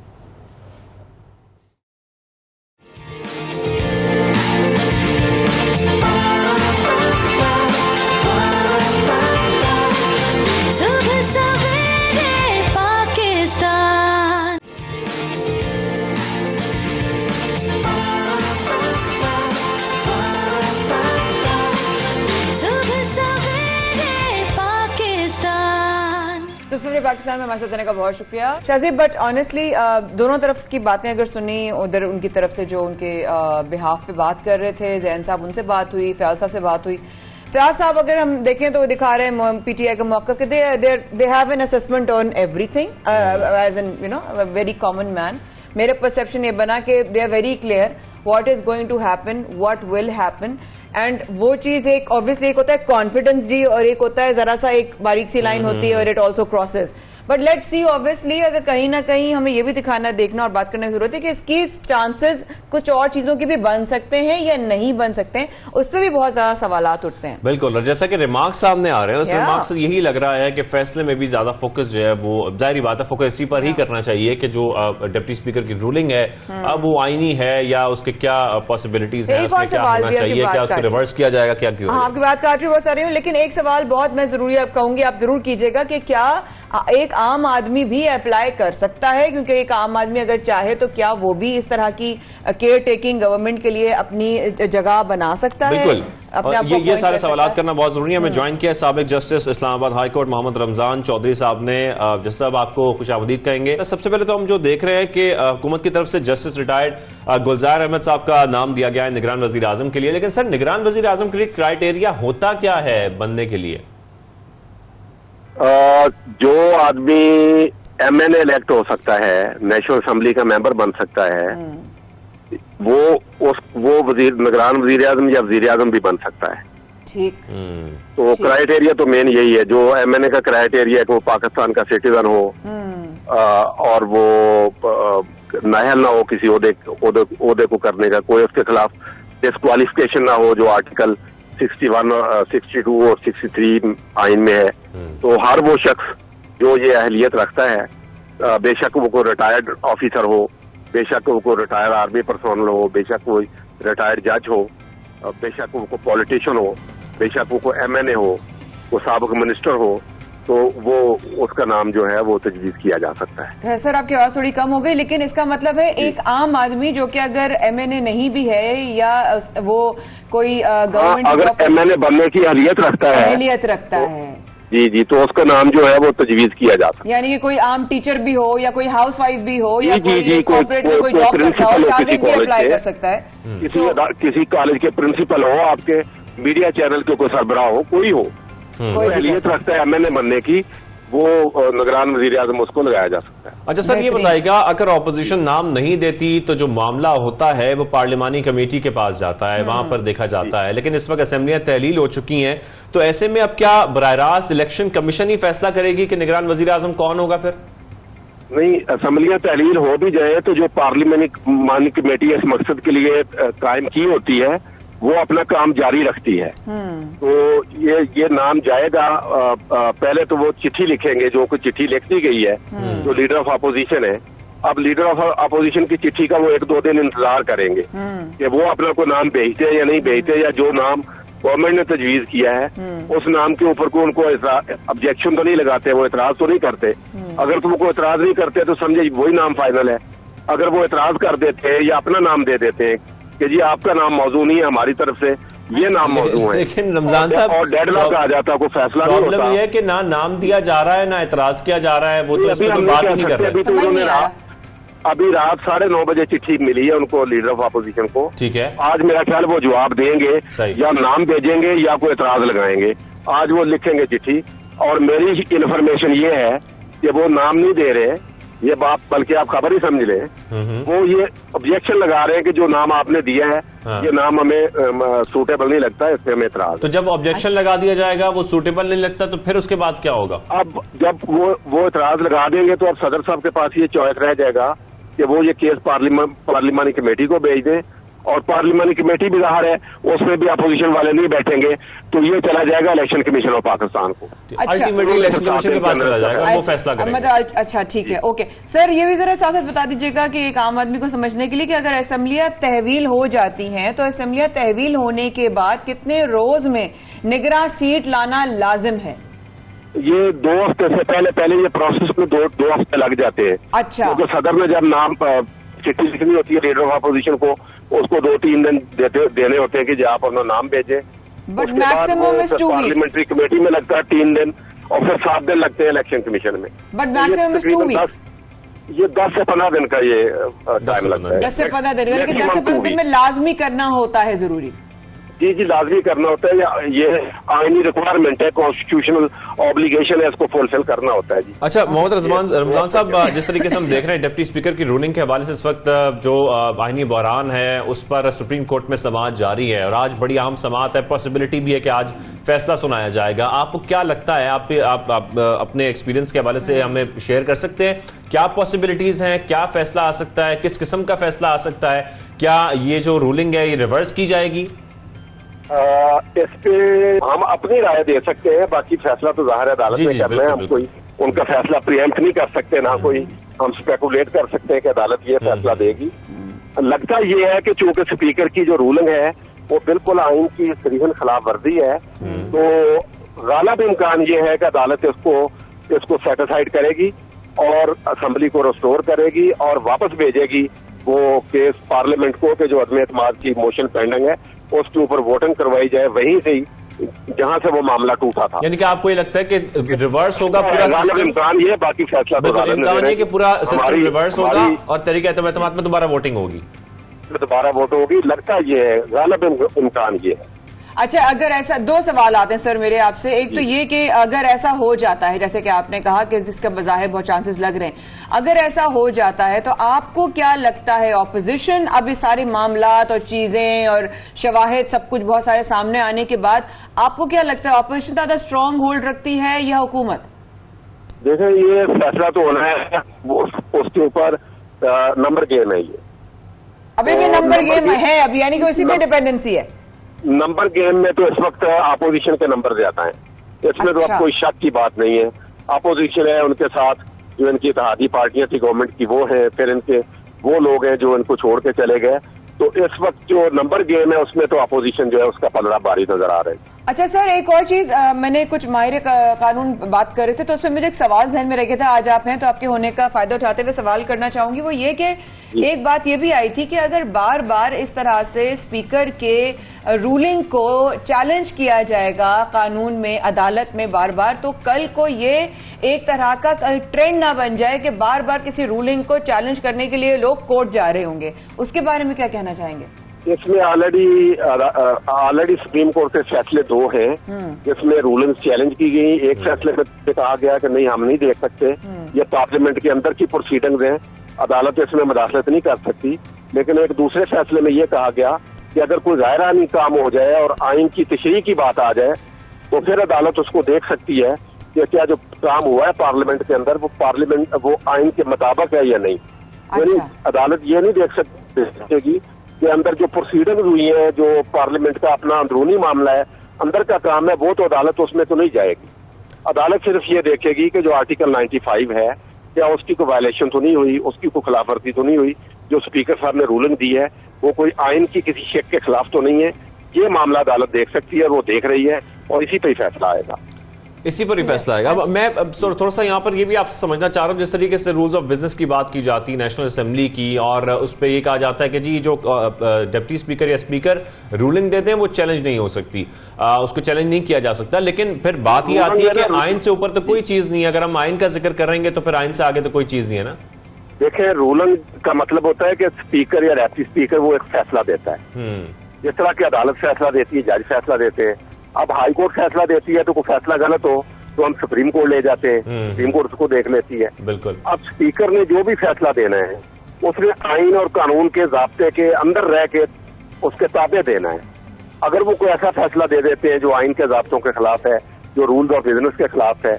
सबसे पाकिस्तान में हमारे साथ रहने का बहुत शुक्रिया शाहज़ेब। बट ऑनेस्टली दोनों तरफ की बातें अगर सुनी, उधर उनकी तरफ से जो उनके बिहाफ पे बात कर रहे थे, जैन साहब उनसे बात हुई, फयाज साहब से बात हुई। फयाज साहब अगर हम देखें तो वो दिखा रहे हैं PTI का मौका कि they have an assessment on everything as an you know very common man. मेरा परसेप्शन ये बना कि they are very clear what is going to happen, what will happen. And वो चीज एक ऑब्वियसली एक होता है कॉन्फिडेंस जी और एक होता है जरा सा एक बारीक सी लाइन होती है और it also crosses. But let's see obviously अगर कहीं ना कहीं हमें ये भी दिखाना, देखना और बात करने की जरूरत है कि इसकी चांसेस कुछ और चीजों के भी बन सकते हैं या नहीं बन सकते हैं, उस पर भी बहुत ज्यादा सवालात उठते हैं। बिल्कुल, और जैसा कि रिमार्क्स सामने आ रहे हैं उस रिमार्क्स से यही लग रहा है कि फैसले में भी ज्यादा फोकस जो है वो जाहिर बात है फोकस इसी पर ही करना चाहिए कि जो डिप्टी स्पीकर की रूलिंग है अब वो आईनी है या उसके क्या पॉसिबिलिटीज है, उसमें क्या होना चाहिए, क्या उसको रिवर्स किया जाएगा, क्या क्यों। आपकी बात काट रही बहुत सारी हूँ, लेकिन एक सवाल बहुत मैं जरूरी कहूंगी आप जरूर कीजिएगा कि क्या एक आम आदमी भी अप्लाई कर सकता है, क्योंकि एक आम आदमी अगर चाहे तो क्या वो भी इस तरह की केयर टेकिंग गवर्नमेंट के लिए अपनी जगह बना सकता है? बिल्कुल, ये सारे सवाल करना बहुत जरूरी है। हमें ज्वाइन किया साबिक justice Islamabad high court Mohammad Ramzan Chaudhry साहब ने। जस्टिस साहब आपको खुशामदीद कहेंगे। सबसे पहले तो हम जो देख रहे हैं कि हुकूमत की तरफ से जस्टिस रिटायर्ड गुलजार अहमद साहब का नाम दिया गया है निगरान वजीर आजम के लिए, लेकिन सर निगरान वजीर आजम के लिए क्राइटेरिया होता क्या है बनने के लिए? जो आदमी MNA इलेक्ट हो सकता है, नेशनल असेंबली का मेंबर बन सकता है, वो निगरान वजीर आजम या वजीर आजम भी बन सकता है। ठीक। तो क्राइटेरिया तो मेन यही है। जो MNA का क्राइटेरिया है कि वो पाकिस्तान का सिटीजन हो और वो नाअहल ना हो किसी ओहदे को करने का, कोई उसके खिलाफ डिस्क्वालिफिकेशन ना हो जो आर्टिकल 61, 62 और 63 आइन में है। तो हर वो शख्स जो ये अहलियत रखता है, बेशक वो कोई रिटायर्ड ऑफिसर हो, बेशक वो कोई रिटायर्ड आर्मी पर्सनल हो, बेशक कोई रिटायर्ड जज हो, बेशक वो कोई पॉलिटिशियन हो, बेशक वो कोई MNA हो, वो साबिक मिनिस्टर हो, तो वो उसका नाम जो है वो तजवीज़ किया जा सकता है। सर आपकी आवाज थोड़ी कम हो गई, लेकिन इसका मतलब है एक आम आदमी जो कि अगर MNA नहीं भी है या वो कोई गवर्नमेंट अगर MNA बनने की अहलियत रखता है जी, तो उसका नाम जो है वो तजवीज़ किया जा सकता है। यानी कि कोई आम टीचर भी हो या कोई हाउस वाइफ भी हो या कोई कॉर्पोरेट में कोई जॉब करता हो, शादी भी अप्लाई कर सकता है। किसी कॉलेज के प्रिंसिपल हो, आपके मीडिया चैनल के कोई सरबराह हो, कोई हो, अहलियत रखता है MNA बनने की, वो निगरान वजीर आजम उसको लगाया जा सकता है। अच्छा सर, ये बताइएगा अगर ऑपोजिशन नाम नहीं देती तो जो मामला होता है वो पार्लिमानी कमेटी के पास जाता है, वहां पर देखा जाता है, लेकिन इस वक्त असेंबलियां तहलील हो चुकी हैं, तो ऐसे में अब क्या बराह रास्त इलेक्शन कमीशन ही फैसला करेगी कि निगरान वजीर आजम कौन होगा? फिर नहीं, असेंबलियां तहलील हो भी जाए तो जो पार्लिमानी कमेटी इस मकसद के लिए कायम की होती है वो अपना काम जारी रखती है। तो ये नाम जाएगा, पहले तो वो चिट्ठी लिखेंगे, जो कुछ चिट्ठी लिख दी गई है, जो लीडर ऑफ अपोजिशन है अब लीडर ऑफ अपोजिशन की चिट्ठी का वो 1-2 दिन इंतजार करेंगे कि वो अपना कोई नाम भेजते हैं या नहीं भेजते, या जो नाम गवर्नमेंट ने तजवीज किया है उस नाम के ऊपर को उनको ऑब्जेक्शन तो नहीं लगाते, वो एतराज तो नहीं करते। अगर तुम को एतराज नहीं करते तो समझे वही नाम फाइनल है। अगर वो एतराज कर देते हैं या अपना नाम दे देते हैं कि जी आपका नाम मौजूद नहीं है, हमारी तरफ से ये नाम मौजूद है, लेकिन रमजान साहब और डेडलॉक आ जाता, कोई फैसला नहीं होता। प्रॉब्लम ये है कि ना नाम दिया जा रहा है ना एतराज किया जा रहा है, वो तो इसमें तो बात ही नहीं कर रहे। अभी तो उन्होंने अभी रात 9:30 बजे चिट्ठी मिली है उनको, लीडर ऑफ अपोजिशन को। ठीक है, आज मेरा ख्याल वो जवाब देंगे, या नाम भेजेंगे या कोई एतराज लगाएंगे। आज वो लिखेंगे चिट्ठी, और मेरी इन्फॉर्मेशन ये है कि वो नाम नहीं दे रहे, ये बात बल्कि आप खबर ही समझ लें, वो ये ऑब्जेक्शन लगा रहे हैं कि जो नाम आपने दिया है ये नाम हमें सूटेबल नहीं लगता, इससे हमें एतराज। तो जब ऑब्जेक्शन लगा दिया जाएगा, वो सूटेबल नहीं लगता, तो फिर उसके बाद क्या होगा? अब जब वो एतराज लगा देंगे तो अब सदर साहब के पास ये चॉइस रह जाएगा कि वो ये केस पार्लिमानी कमेटी को भेज दें, और पार्लिमानी कमेटी भी बाहर है, उसमें भी अपोजिशन वाले नहीं बैठेंगे, तो ये चला जाएगा इलेक्शन कमीशन ऑफ पाकिस्तान को। अल्टीमेटली इलेक्शन कमीशन के पास चला जाएगा, वो फैसला करेगा। अच्छा, ठीक है, ओके सर, ये भी जरा साथ बता दीजिएगा कि एक आम आदमी को समझने के लिए कि अगर असेंबलियां तहवील हो जाती हैं तो असेंबलियां तहवील होने के बाद कितने रोज में निगरां सीट लाना लाजिम है? ये 2 हफ्ते से पहले ये प्रोसेस में 2 हफ्ते लग जाते हैं। अच्छा, तो सदर ने जब नाम चिट्ठी लिखनी होती है लीडर ऑफ अपोजिशन को, उसको 2-3 दिन देने होते हैं कि जी आप अपना नाम भेजें। But maximum is 2 weeks. Parliamentary committee में लगता है 3 दिन, और फिर 7 दिन लगते हैं इलेक्शन कमीशन में। But maximum is 2 weeks. ये 10 से 15 दिन का ये टाइम लगता है। 10 से 15 दिन, लेकिन 10 से 15 दिन में लाजमी करना होता है, जरूरी? जी लाजमी करना होता है, या ये आईनी रिक्वायरमेंट है, कॉन्स्टिट्यूशनल ऑब्लिगेशन है, इसको फुलफिल करना होता है जी। अच्छा मोहम्मद रमजान साहब, जिस तरीके से हम देख रहे हैं डिप्टी स्पीकर की रूलिंग के हवाले से इस वक्त जो आईनी बहरान है उस पर सुप्रीम कोर्ट में समाअत जारी है, और आज बड़ी अहम समाअत है, पॉसिबिलिटी भी है कि आज फैसला सुनाया जाएगा। आपको क्या लगता है, आप अपने एक्सपीरियंस के हवाले से हमें शेयर कर सकते हैं, क्या पॉसिबिलिटीज हैं, क्या फैसला आ सकता है, किस किस्म का फैसला आ सकता है? क्या ये जो रूलिंग है ये रिवर्स की जाएगी? इस पे हम अपनी राय दे सकते हैं, बाकी फैसला तो जाहिर है अदालत में करना है। हम कोई उनका फैसला प्रिएम्प्ट नहीं कर सकते, ना कोई हम स्पेकुलेट कर सकते हैं कि अदालत ये फैसला देगी। लगता ये है कि चूंकि स्पीकर की जो रूलिंग है वो बिल्कुल आइन की सरीहन खिलाफ वर्जी है, तो गालिब इम्कान ये है कि अदालत इसको सेटिसाइड करेगी और असेंबली को रिस्टोर करेगी और वापस भेजेगी वो केस पार्लियामेंट को कि जो अदम एतमाद की मोशन पेंडिंग है उसके ऊपर वोटिंग करवाई जाए, वहीं से ही जहां से वो मामला टूटा था। यानी कि आपको ये लगता है कि रिवर्स होगा पूरा सिस्टम? इम्कान ये, बाकी फैसला इम्कान ये कि पूरा सिस्टम रिवर्स होगा और तरीके एतमाद में दोबारा वोटिंग होगी, दोबारा वोट होगी। लगता ये है, गालिब इम्कान ये है। अच्छा, अगर ऐसा, 2 सवाल आते हैं सर मेरे आपसे। एक तो ये कि अगर ऐसा हो जाता है, जैसे कि आपने कहा कि जिसका बज़ाहिर बहुत चांसेस लग रहे हैं, अगर ऐसा हो जाता है तो आपको क्या लगता है ऑपोजिशन अब इस सारे मामलात और चीजें और शवाहिद सब कुछ बहुत सारे सामने आने के बाद आपको क्या लगता है ऑपोजिशन ज्यादा स्ट्रांग होल्ड रखती है या हुकूमत? देखें, ये फैसला तो होना है, उसके ऊपर नंबर गेम है। ये अभी भी नंबर गेम है अभी, यानी कि उसी में डिपेंडेंसी है। नंबर गेम में तो इस वक्त अपोजिशन के नंबर ज्यादा हैं, इसमें तो अब कोई शक की बात नहीं है। अपोजिशन है, उनके साथ जो इनकी इत्तेहादी पार्टियां थी गवर्नमेंट की वो है, फिर इनके वो लोग हैं जो इनको छोड़ के चले गए। तो इस वक्त जो नंबर गेम है उसमें तो अपोजिशन जो है उसका पलड़ा भारी नजर आ रहा है। अच्छा सर, एक और चीज, मैंने कुछ माहिर कानून बात कर रहे थे तो उसमें मुझे एक सवाल जहन में रह गया था, आज आप हैं तो आपके होने का फायदा उठाते हुए सवाल करना चाहूंगी। वो ये कि एक बात ये भी आई थी कि अगर बार बार इस तरह से स्पीकर के रूलिंग को चैलेंज किया जाएगा कानून में, अदालत में बार बार, तो कल को ये एक तरह का ट्रेंड ना बन जाए कि बार बार किसी रूलिंग को चैलेंज करने के लिए लोग कोर्ट जा रहे होंगे। उसके बारे में क्या कहना चाहेंगे? इसमें ऑलरेडी सुप्रीम कोर्ट के फैसले 2 हैं जिसमें रूलिंग चैलेंज की गई। एक फैसले में कहा गया कि नहीं, हम नहीं देख सकते, ये पार्लियामेंट के अंदर की प्रोसीडिंग्स हैं, अदालत इसमें मुदाखलत नहीं कर सकती। लेकिन एक दूसरे फैसले में ये कहा गया कि अगर कोई गैरानी काम हो जाए और आइन की तशरीह की बात आ जाए तो फिर अदालत उसको देख सकती है कि क्या जो काम हुआ है पार्लियामेंट के अंदर वो आइन के मुताबिक है या नहीं। यानी अदालत ये नहीं देख सकेगी कि अंदर जो प्रोसीडिंग्स हुई है, जो पार्लियामेंट का अपना अंदरूनी मामला है, अंदर का काम है, वो तो अदालत उसमें तो नहीं जाएगी। अदालत सिर्फ ये देखेगी कि जो आर्टिकल 95 है क्या उसकी कोई वायलेशन तो नहीं हुई, उसकी कोई खिलाफ वर्जी तो नहीं हुई, जो स्पीकर साहब ने रूलिंग दी है वो कोई आइन की किसी शेख के खिलाफ तो नहीं है। ये मामला अदालत देख सकती है, वो देख रही है और इसी पर ही फैसला आएगा। इसी पर ही फैसला आएगा। अब मैं थोड़ा सा यहाँ पर ये भी आपसे समझना चाह रहा हूँ, जिस तरीके से रूल्स ऑफ बिजनेस की बात की जाती है नेशनल असेंबली की, और उस पर ये कहा जाता है कि जी जो डिप्टी स्पीकर या स्पीकर रूलिंग देते हैं वो चैलेंज नहीं हो सकती, उसको चैलेंज नहीं किया जा सकता। लेकिन फिर बात ये आती है कि आइन से ऊपर तो कोई चीज नहीं है। अगर हम आइन का जिक्र करेंगे तो फिर आइन से आगे तो कोई चीज नहीं है ना। देखें, रूलिंग का मतलब होता है कि स्पीकर या डिप्टी स्पीकर वो एक फैसला देता है। जिस तरह की अदालत फैसला देती है, जज फैसला देते हैं। अब हाई कोर्ट फैसला देती है तो कोई फैसला गलत हो तो हम सुप्रीम कोर्ट ले जाते हैं, सुप्रीम कोर्ट उसको देख लेती है। बिल्कुल। अब स्पीकर ने जो भी फैसला देना है उसने आइन और कानून के जाब्ते के अंदर रह के उसके ताबे देना है। अगर वो कोई ऐसा फैसला दे देते हैं जो आइन के जाब्तों के खिलाफ है, जो रूल्स ऑफ बिजनेस के खिलाफ है,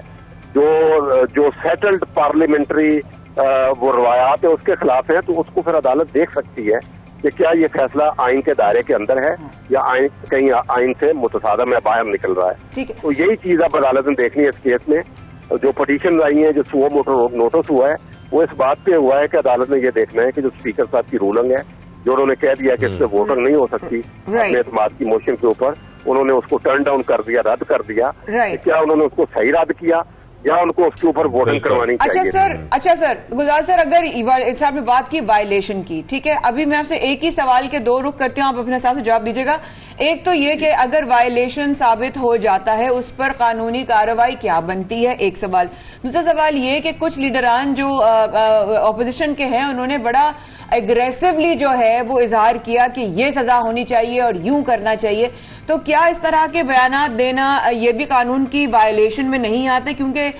जो सेटल्ड पार्लियामेंट्री वो रवायात है उसके खिलाफ है, तो उसको फिर अदालत देख सकती है कि क्या ये फैसला आइन के दायरे के अंदर है या आइन कहीं आइन से मुतसादम है, बाहर निकल रहा है। तो यही चीज अब अदालत ने देखनी है इस केस में। जो पटिशन आई है, जो सुओ मोटो नोटिस हुआ है, वो इस बात पे हुआ है कि अदालत ने ये देखना है कि जो स्पीकर साहब की रूलिंग है, जो उन्होंने कह दिया कि इससे वोटिंग नहीं हो सकती अपने एतमाद की मोशन के ऊपर, उन्होंने उसको टर्न डाउन कर दिया, रद्द कर दिया। क्या उन्होंने उसको सही रद्द किया या उनको उसके ऊपर वोटिंग करवानी चाहिए? अच्छा सर गुलजार सर, अगर इस आपने बात की वायलेशन की, ठीक है, अभी मैं आपसे एक ही सवाल के दो रुख करती हूँ, आप अपने हिसाब से जवाब दीजिएगा। एक तो ये कि अगर वायलेशन साबित हो जाता है उस पर कानूनी कार्रवाई क्या बनती है, एक सवाल। दूसरा सवाल ये कि कुछ लीडरान जो ऑपोजिशन के हैं उन्होंने बड़ा एग्रेसिवली जो है वो इजहार किया कि ये सजा होनी चाहिए और यूं करना चाहिए। तो क्या इस तरह के बयानात देना ये भी कानून की वायलेशन में नहीं आते, क्योंकि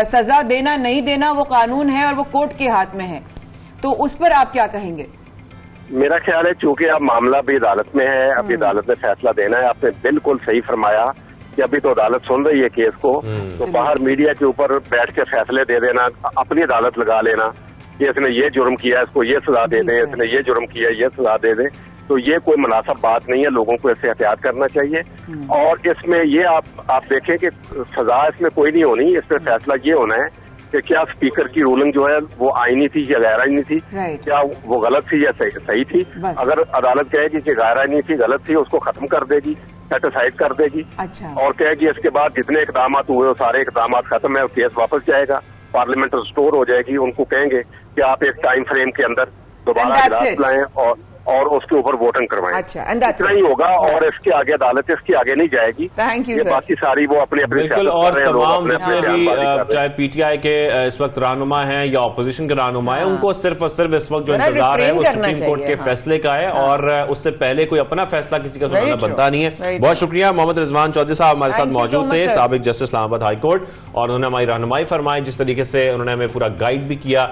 सजा देना नहीं देना वो कानून है और वो कोर्ट के हाथ में है, तो उस पर आप क्या कहेंगे? मेरा ख्याल है चूंकि अब मामला भी अदालत में है, अभी अदालत ने फैसला देना है। आपने बिल्कुल सही फरमाया कि अभी तो अदालत सुन रही है केस को, तो बाहर मीडिया के ऊपर बैठ के फैसले दे देना, अपनी अदालत लगा लेना कि इसने ये जुर्म किया, इसको ये सजा दे दें, इसने ये जुर्म किया, ये सजा दे दें, तो ये कोई मुनासिब बात नहीं है। लोगों को इससे एहतियात करना चाहिए। और इसमें ये आप देखें कि सजा इसमें कोई नहीं होनी, इसमें फैसला ये होना है कि क्या स्पीकर की रूलिंग जो है वो आईनी थी या गैर आईनी थी, क्या वो गलत थी या सही थी। अगर अदालत कहेगी कि गैर आईनी थी, गलत थी, उसको खत्म कर देगी, सेटिसाइड कर देगी। और कहेगी इसके बाद जितने इकदाम हुए वो सारे इकदाम खत्म है, केस वापस जाएगा, पार्लियामेंट रिस्टोर हो जाएगी। उनको कहेंगे कि आप एक टाइम फ्रेम के अंदर दोबारा इजलास लाएं और उसके ऊपर वोटिंग करवाएं। इतना ही होगा और इसके आगे अदालत इसके आगे नहीं जाएगी। ये बाकी सारी वो अपने अपने बिल्कुल। और तमाम जितने भी चाहे पीटीआई के इस वक्त रहनुमा हैं या ऑपोजिशन के रहनुमा हैं, उनको सिर्फ और सिर्फ इस वक्त जो इंतजार है वो सुप्रीम कोर्ट के फैसले का है, और उससे पहले कोई अपना फैसला किसी का सुनाना बनता नहीं है। बहुत शुक्रिया। मोहम्मद रिजवान चौधरी साहब हमारे साथ मौजूद थे, साबिक जस्टिस इस्लामाबाद हाई कोर्ट, और उन्होंने हमारी रहनुमाई फरमाई, जिस तरीके से उन्होंने हमें पूरा गाइड भी किया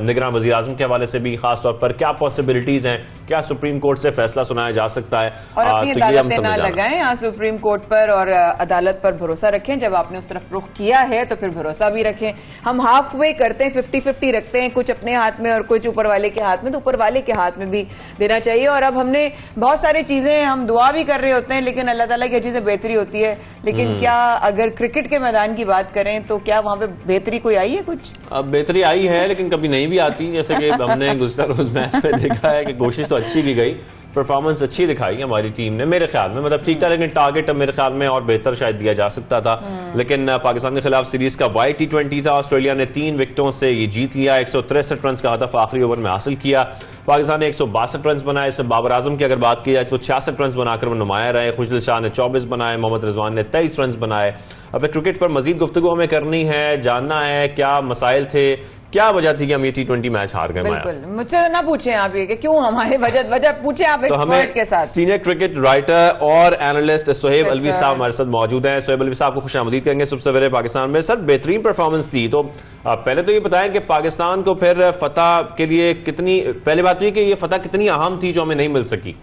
निगरान वज़ीर आज़म के हवाले से भी, खासतौर पर क्या पॉसिबिलिटीज हैं, क्या सुप्रीम कोर्ट से फैसला सुनाया जा सकता है। और अपनी अदालतें ना लगाएं यहाँ सुप्रीम कोर्ट पर, और अदालत पर भरोसा रखें। जब आपने उस तरफ रुख किया है तो फिर भरोसा भी रखें। हम हाफ वे करते हैं, 50-50 रखते हैं, कुछ अपने हाथ में और कुछ ऊपर वाले के हाथ में, तो ऊपर वाले के हाथ में भी देना चाहिए। और अब हमने बहुत सारी चीजें, हम दुआ भी कर रहे होते हैं, लेकिन अल्लाह ताला की चीजें बेहतरी होती है। लेकिन क्या अगर क्रिकेट के मैदान की बात करें तो क्या वहां पे बेहतरी कोई आई है? कुछ अब बेहतरी आई है लेकिन कभी नहीं भी आती, जैसे कि हमने गुज़िश्ता रोज मैच में देखा है कि कोशिश तो अच्छी की गई, परफॉर्मेंस अच्छी दिखाई हमारी टीम ने मेरे ख्याल में, मतलब ठीक था, लेकिन टारगेट मेरे ख्याल में और बेहतर शायद दिया जा सकता था। लेकिन पाकिस्तान के खिलाफ सीरीज का वाइट T20 था, ऑस्ट्रेलिया ने 3 विकेटों से ये जीत लिया, 163 रन का हदफ आखिरी ओवर में हासिल किया। पाकिस्तान ने 162 रन बनाए, इसमें बाबर आजम की अगर बात की जाए तो 66 रन बनाकर वो नुमाया रहे। खुशदिल शाह ने 24 बनाए, मोहम्मद रिजवान ने 23 रन बनाए। अब क्रिकेट पर मजीद गुफ्तगू हमें करनी है, जानना है क्या मसाइल थे, क्या वजह थी कि हम ये T20 मैच हार गए। बिल्कुल मुझसे ना पूछें आप ये कि क्यों हमारे वजह पूछें आप एक्सपर्ट के साथ। सीनियर क्रिकेट राइटर और एनालिस्ट सोहेब अलवी साहब हमारे साथ मौजूद हैं। सोहेब अलवी साहब को खुशामदीद करेंगे सुबह सवेरे पाकिस्तान में। सर, बेहतरीन परफॉर्मेंस थी, तो पहले तो ये बताएं कि पाकिस्तान को फिर फतह के लिए कितनी, पहली बात तो ये कि ये फतह कितनी अहम थी जो हमें नहीं मिल सकी।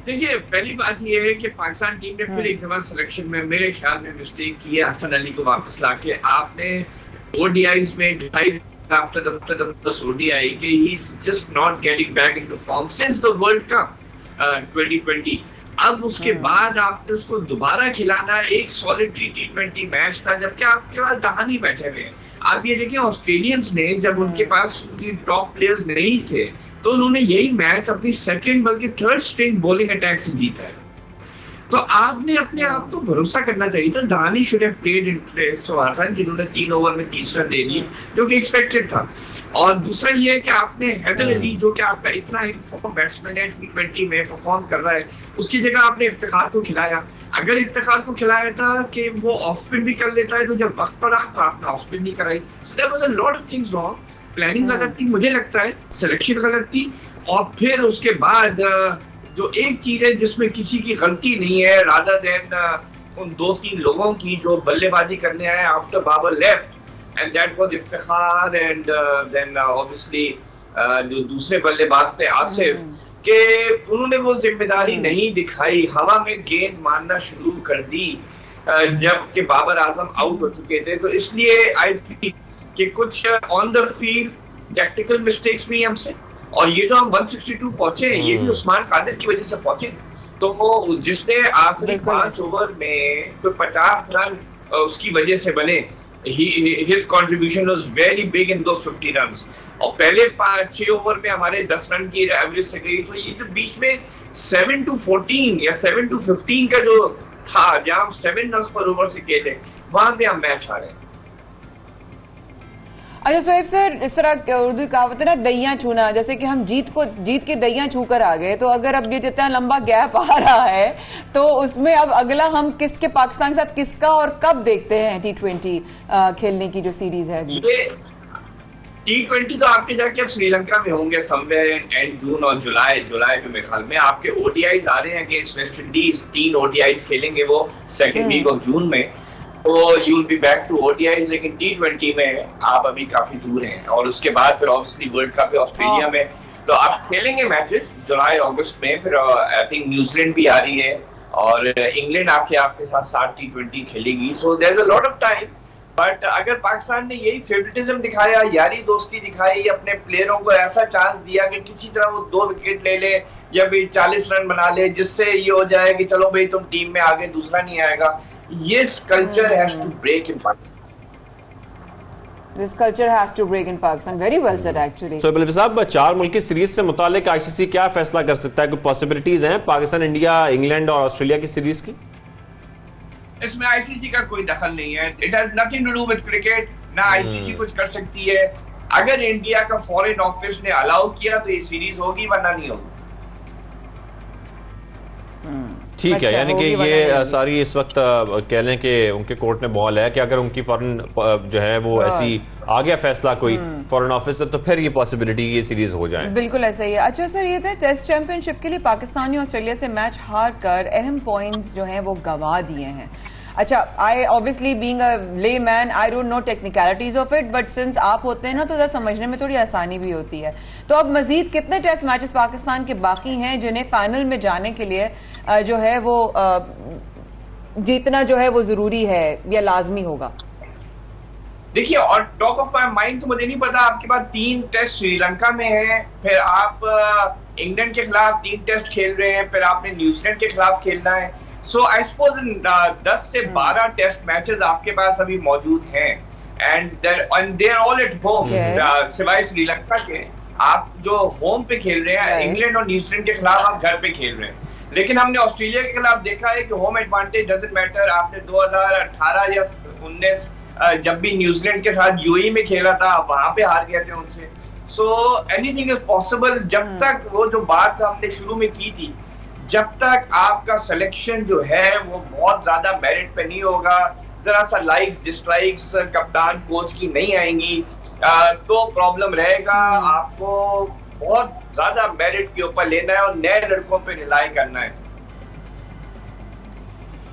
देखिए, पहली बात यह है कि पाकिस्तान टीम ने फिर एक दफा सिलेक्शन में मेरे ख्याल में मिस्टेक की है। हसन अली को वापस लाके आपने ODIs में डिसाइड after the ODI कि he is just not getting back into form since the World Cup 2020। अब उसके बाद आपने उसको दोबारा खिलाना, एक सॉलिड T20 मैच था जबकि आपके पास दहानी बैठे हुए हैं। आप ये देखें ऑस्ट्रेलियंस ने जब उनके पास टॉप प्लेयर्स नहीं थे तो उन्होंने यही मैच अपनी सेकंड बल्कि थर्ड स्ट्रिंग बॉलिंग अटैक से जीता है। तो आपने अपने आप को भरोसा करना चाहिए था। Dahani should have played in place of Hasan, जिन्होंने 3 ओवर में 30 रन दे दिए, जो कि एक्सपेक्टेड था। और दूसरा ये है कि आपने हैदर अली, जो कि आपका इतना इनफॉर्म बैट्समैन है, T20 में परफॉर्म कर रहा है, उसकी जगह आपने इफ्तिखार को खिलाया। अगर इफ्तिखार को खिलाया था कि वो ऑफ स्पिन भी कर लेता है, तो जब वक्त पड़ा तो आपने ऑफ स्पिन नहीं कराई। So there was a lot of things wrong. Planning गलत थी, मुझे लगता है सिलेक्शन गलत थी, और फिर उसके बाद जो एक चीज है जिसमें किसी की गलती नहीं है, रादर देन उन 2-3 लोगों की जो बल्लेबाजी करने आए after Babar left, and that was Iftikhar and then obviously जो दूसरे बल्लेबाज थे आसिफ, कि उन्होंने वो जिम्मेदारी नहीं दिखाई, हवा में गेंद मारना शुरू कर दी जब कि बाबर आजम आउट हो चुके थे। तो इसलिए आई फील कि कुछ on the field tactical mistakes भी हमसे, और ये जो हम 162 पहुंचे हैं ये भी उस्मान कादिर की वजह से पहुंचे। तो वो जिसने आखिरी 5 ओवर में तो 50 रन उसकी वजह से बने, his contribution was very big in those 50 runs। और पहले 5-6 ओवर में हमारे 10 रन की एवरेज से गई, तो ये जो बीच में 7-14 या 7-15 का जो था, जहां 7 रन पर ओवर से खेले, वहां पे हम मैच हारे। अच्छा सोहेब सर, इस तरह उर्दू कहावत है ना, दहिया छूना, जैसे कि हम जीत के दहिया छू कर आ गए, तो अगर अब ये जितना लंबा गैप आ रहा है तो उसमें अब अगला हम किसके पाकिस्तान के साथ किसका और कब देखते हैं T20 खेलने की जो सीरीज है? ये T20 तो आपके जाके अब श्रीलंका में होंगे समवेयर एंड जून और जुलाई में मेरे ख्याल में। आपके ODIs आ रहे हैं कि वेस्ट इंडीज 3 ODIs खेलेंगे वो सेकंड वीक ऑफ जून में, तो you will be back to ODIs। लेकिन T20 में आप अभी काफी दूर हैं, और उसके बाद फिर ऑब्वियसली वर्ल्ड कप है ऑस्ट्रेलिया में, तो आप खेलेंगे मैचेस जुलाई अगस्त में। फिर आई थिंक न्यूजीलैंड भी आ रही है, और इंग्लैंड आपके साथ T20 खेलेगी। So there is a lot of time. But अगर पाकिस्तान ने यही फेवरेटिज्म दिखाया, यारी दोस्ती दिखाई, अपने प्लेयरों को ऐसा चांस दिया कि किसी तरह वो 2 विकेट ले ले या भी 40 रन बना ले, जिससे ये हो जाए कि चलो भाई तुम टीम में आगे, दूसरा नहीं आएगा, This culture has to break in Pakistan. This culture has to break in Pakistan. Very well said, actually. Sohaib Alvi साहब, 4 मुल्की सीरीज से मुतालिक ICC क्या फैसला कर सकता है? कोई पॉसिबिलिटीज हैं पाकिस्तान, इंडिया, इंग्लैंड और ऑस्ट्रेलिया की सीरीज की? इसमें ICC का कोई दखल नहीं है। It has nothing to do with cricket। ना ICC कुछ कर सकती है। अगर इंडिया का फॉरेन ऑफिस ने अलाउ किया तो ये सीरीज होगी, वरना नहीं होगी। ठीक है, यानी कि ये सारी इस वक्त कह लें कि उनके कोर्ट में बॉल है कि अगर उनकी फॉरेन जो है वो ऐसी आ गया फैसला कोई फॉरेन ऑफिस से, तो फिर ये पॉसिबिलिटी ये सीरीज हो जाए। बिल्कुल ऐसा ही है। अच्छा सर, ये था टेस्ट चैंपियनशिप के लिए पाकिस्तानी ऑस्ट्रेलिया से मैच हार कर अहम पॉइंट्स जो हैं वो गंवा दिए हैं। अच्छा, I obviously being a layman I don't know technicalities of it, but since आप होते हैं ना तो समझने में थोड़ी आसानी भी होती है। तो अब मजीद कितने टेस्ट मैचेस पाकिस्तान के बाकी हैं जिन्हें फाइनल में जाने के लिए जो है वो जीतना जो है वो जरूरी है या लाजमी होगा? देखिए, और टॉप ऑफ माय माइंड तो मुझे नहीं पता, आपके पास 3 टेस्ट श्रीलंका में है, फिर आप इंग्लैंड के खिलाफ 3 टेस्ट खेल रहे हैं, फिर आपने न्यूजीलैंड के खिलाफ खेलना है। सो आई सपोज 10 से 12 टेस्ट मैचेस आपके पास अभी मौजूद हैं, and they are all at home, सिवाय श्रीलंका के। आप जो होम पे खेल रहे हैं, इंग्लैंड और न्यूजीलैंड के खिलाफ आप घर पे खेल रहे हैं। लेकिन हमने ऑस्ट्रेलिया के खिलाफ देखा है कि होम एडवांटेज डजंट मैटर। आपने 2018 या 19 जब भी न्यूजीलैंड के साथ यूएई में खेला था, वहां पे हार गए थे उनसे। So anything is possible. जब तक वो जो बात हमने शुरू में की थी, जब तक आपका सिलेक्शन जो है वो बहुत ज्यादा मेरिट पे नहीं होगा, जरा सा लाइक्स डिसलाइक्स कप्तान कोच की नहीं आएंगी, तो प्रॉब्लम रहेगा। आपको बहुत ज्यादा मेरिट के ऊपर लेना है और नए लड़कों पे रिलाई करना है।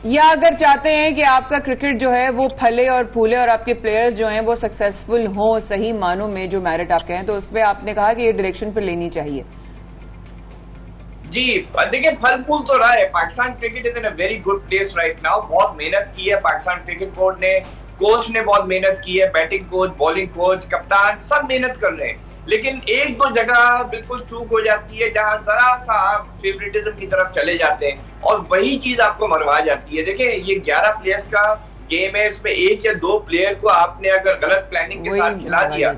या अगर चाहते हैं कि आपका क्रिकेट जो है वो फले और फूले और आपके प्लेयर्स जो हैं वो सक्सेसफुल हो सही मानों में, जो मेरिट आप कहें, तो उस पर आपने कहा कि ये डायरेक्शन पे लेनी चाहिए। जी देखिए, फल फूल तो रहा है। Pakistan cricket is in a very good place right now. बहुत मेहनत की है पाकिस्तान क्रिकेट बोर्ड ने, कोच ने बहुत मेहनत की है, बैटिंग कोच, बॉलिंग कोच, कप्तान, सब मेहनत कर रहे हैं। लेकिन 1-2 जगह बिल्कुल चूक हो जाती है, जहां जरा सा आप फेवरेटिज्म की तरफ चले जाते हैं और वही चीज आपको मरवा जाती है। देखिए, ये 11 प्लेयर्स का गेम है, इसमें 1 या 2 प्लेयर को आपने अगर गलत प्लानिंग के साथ खिला दिया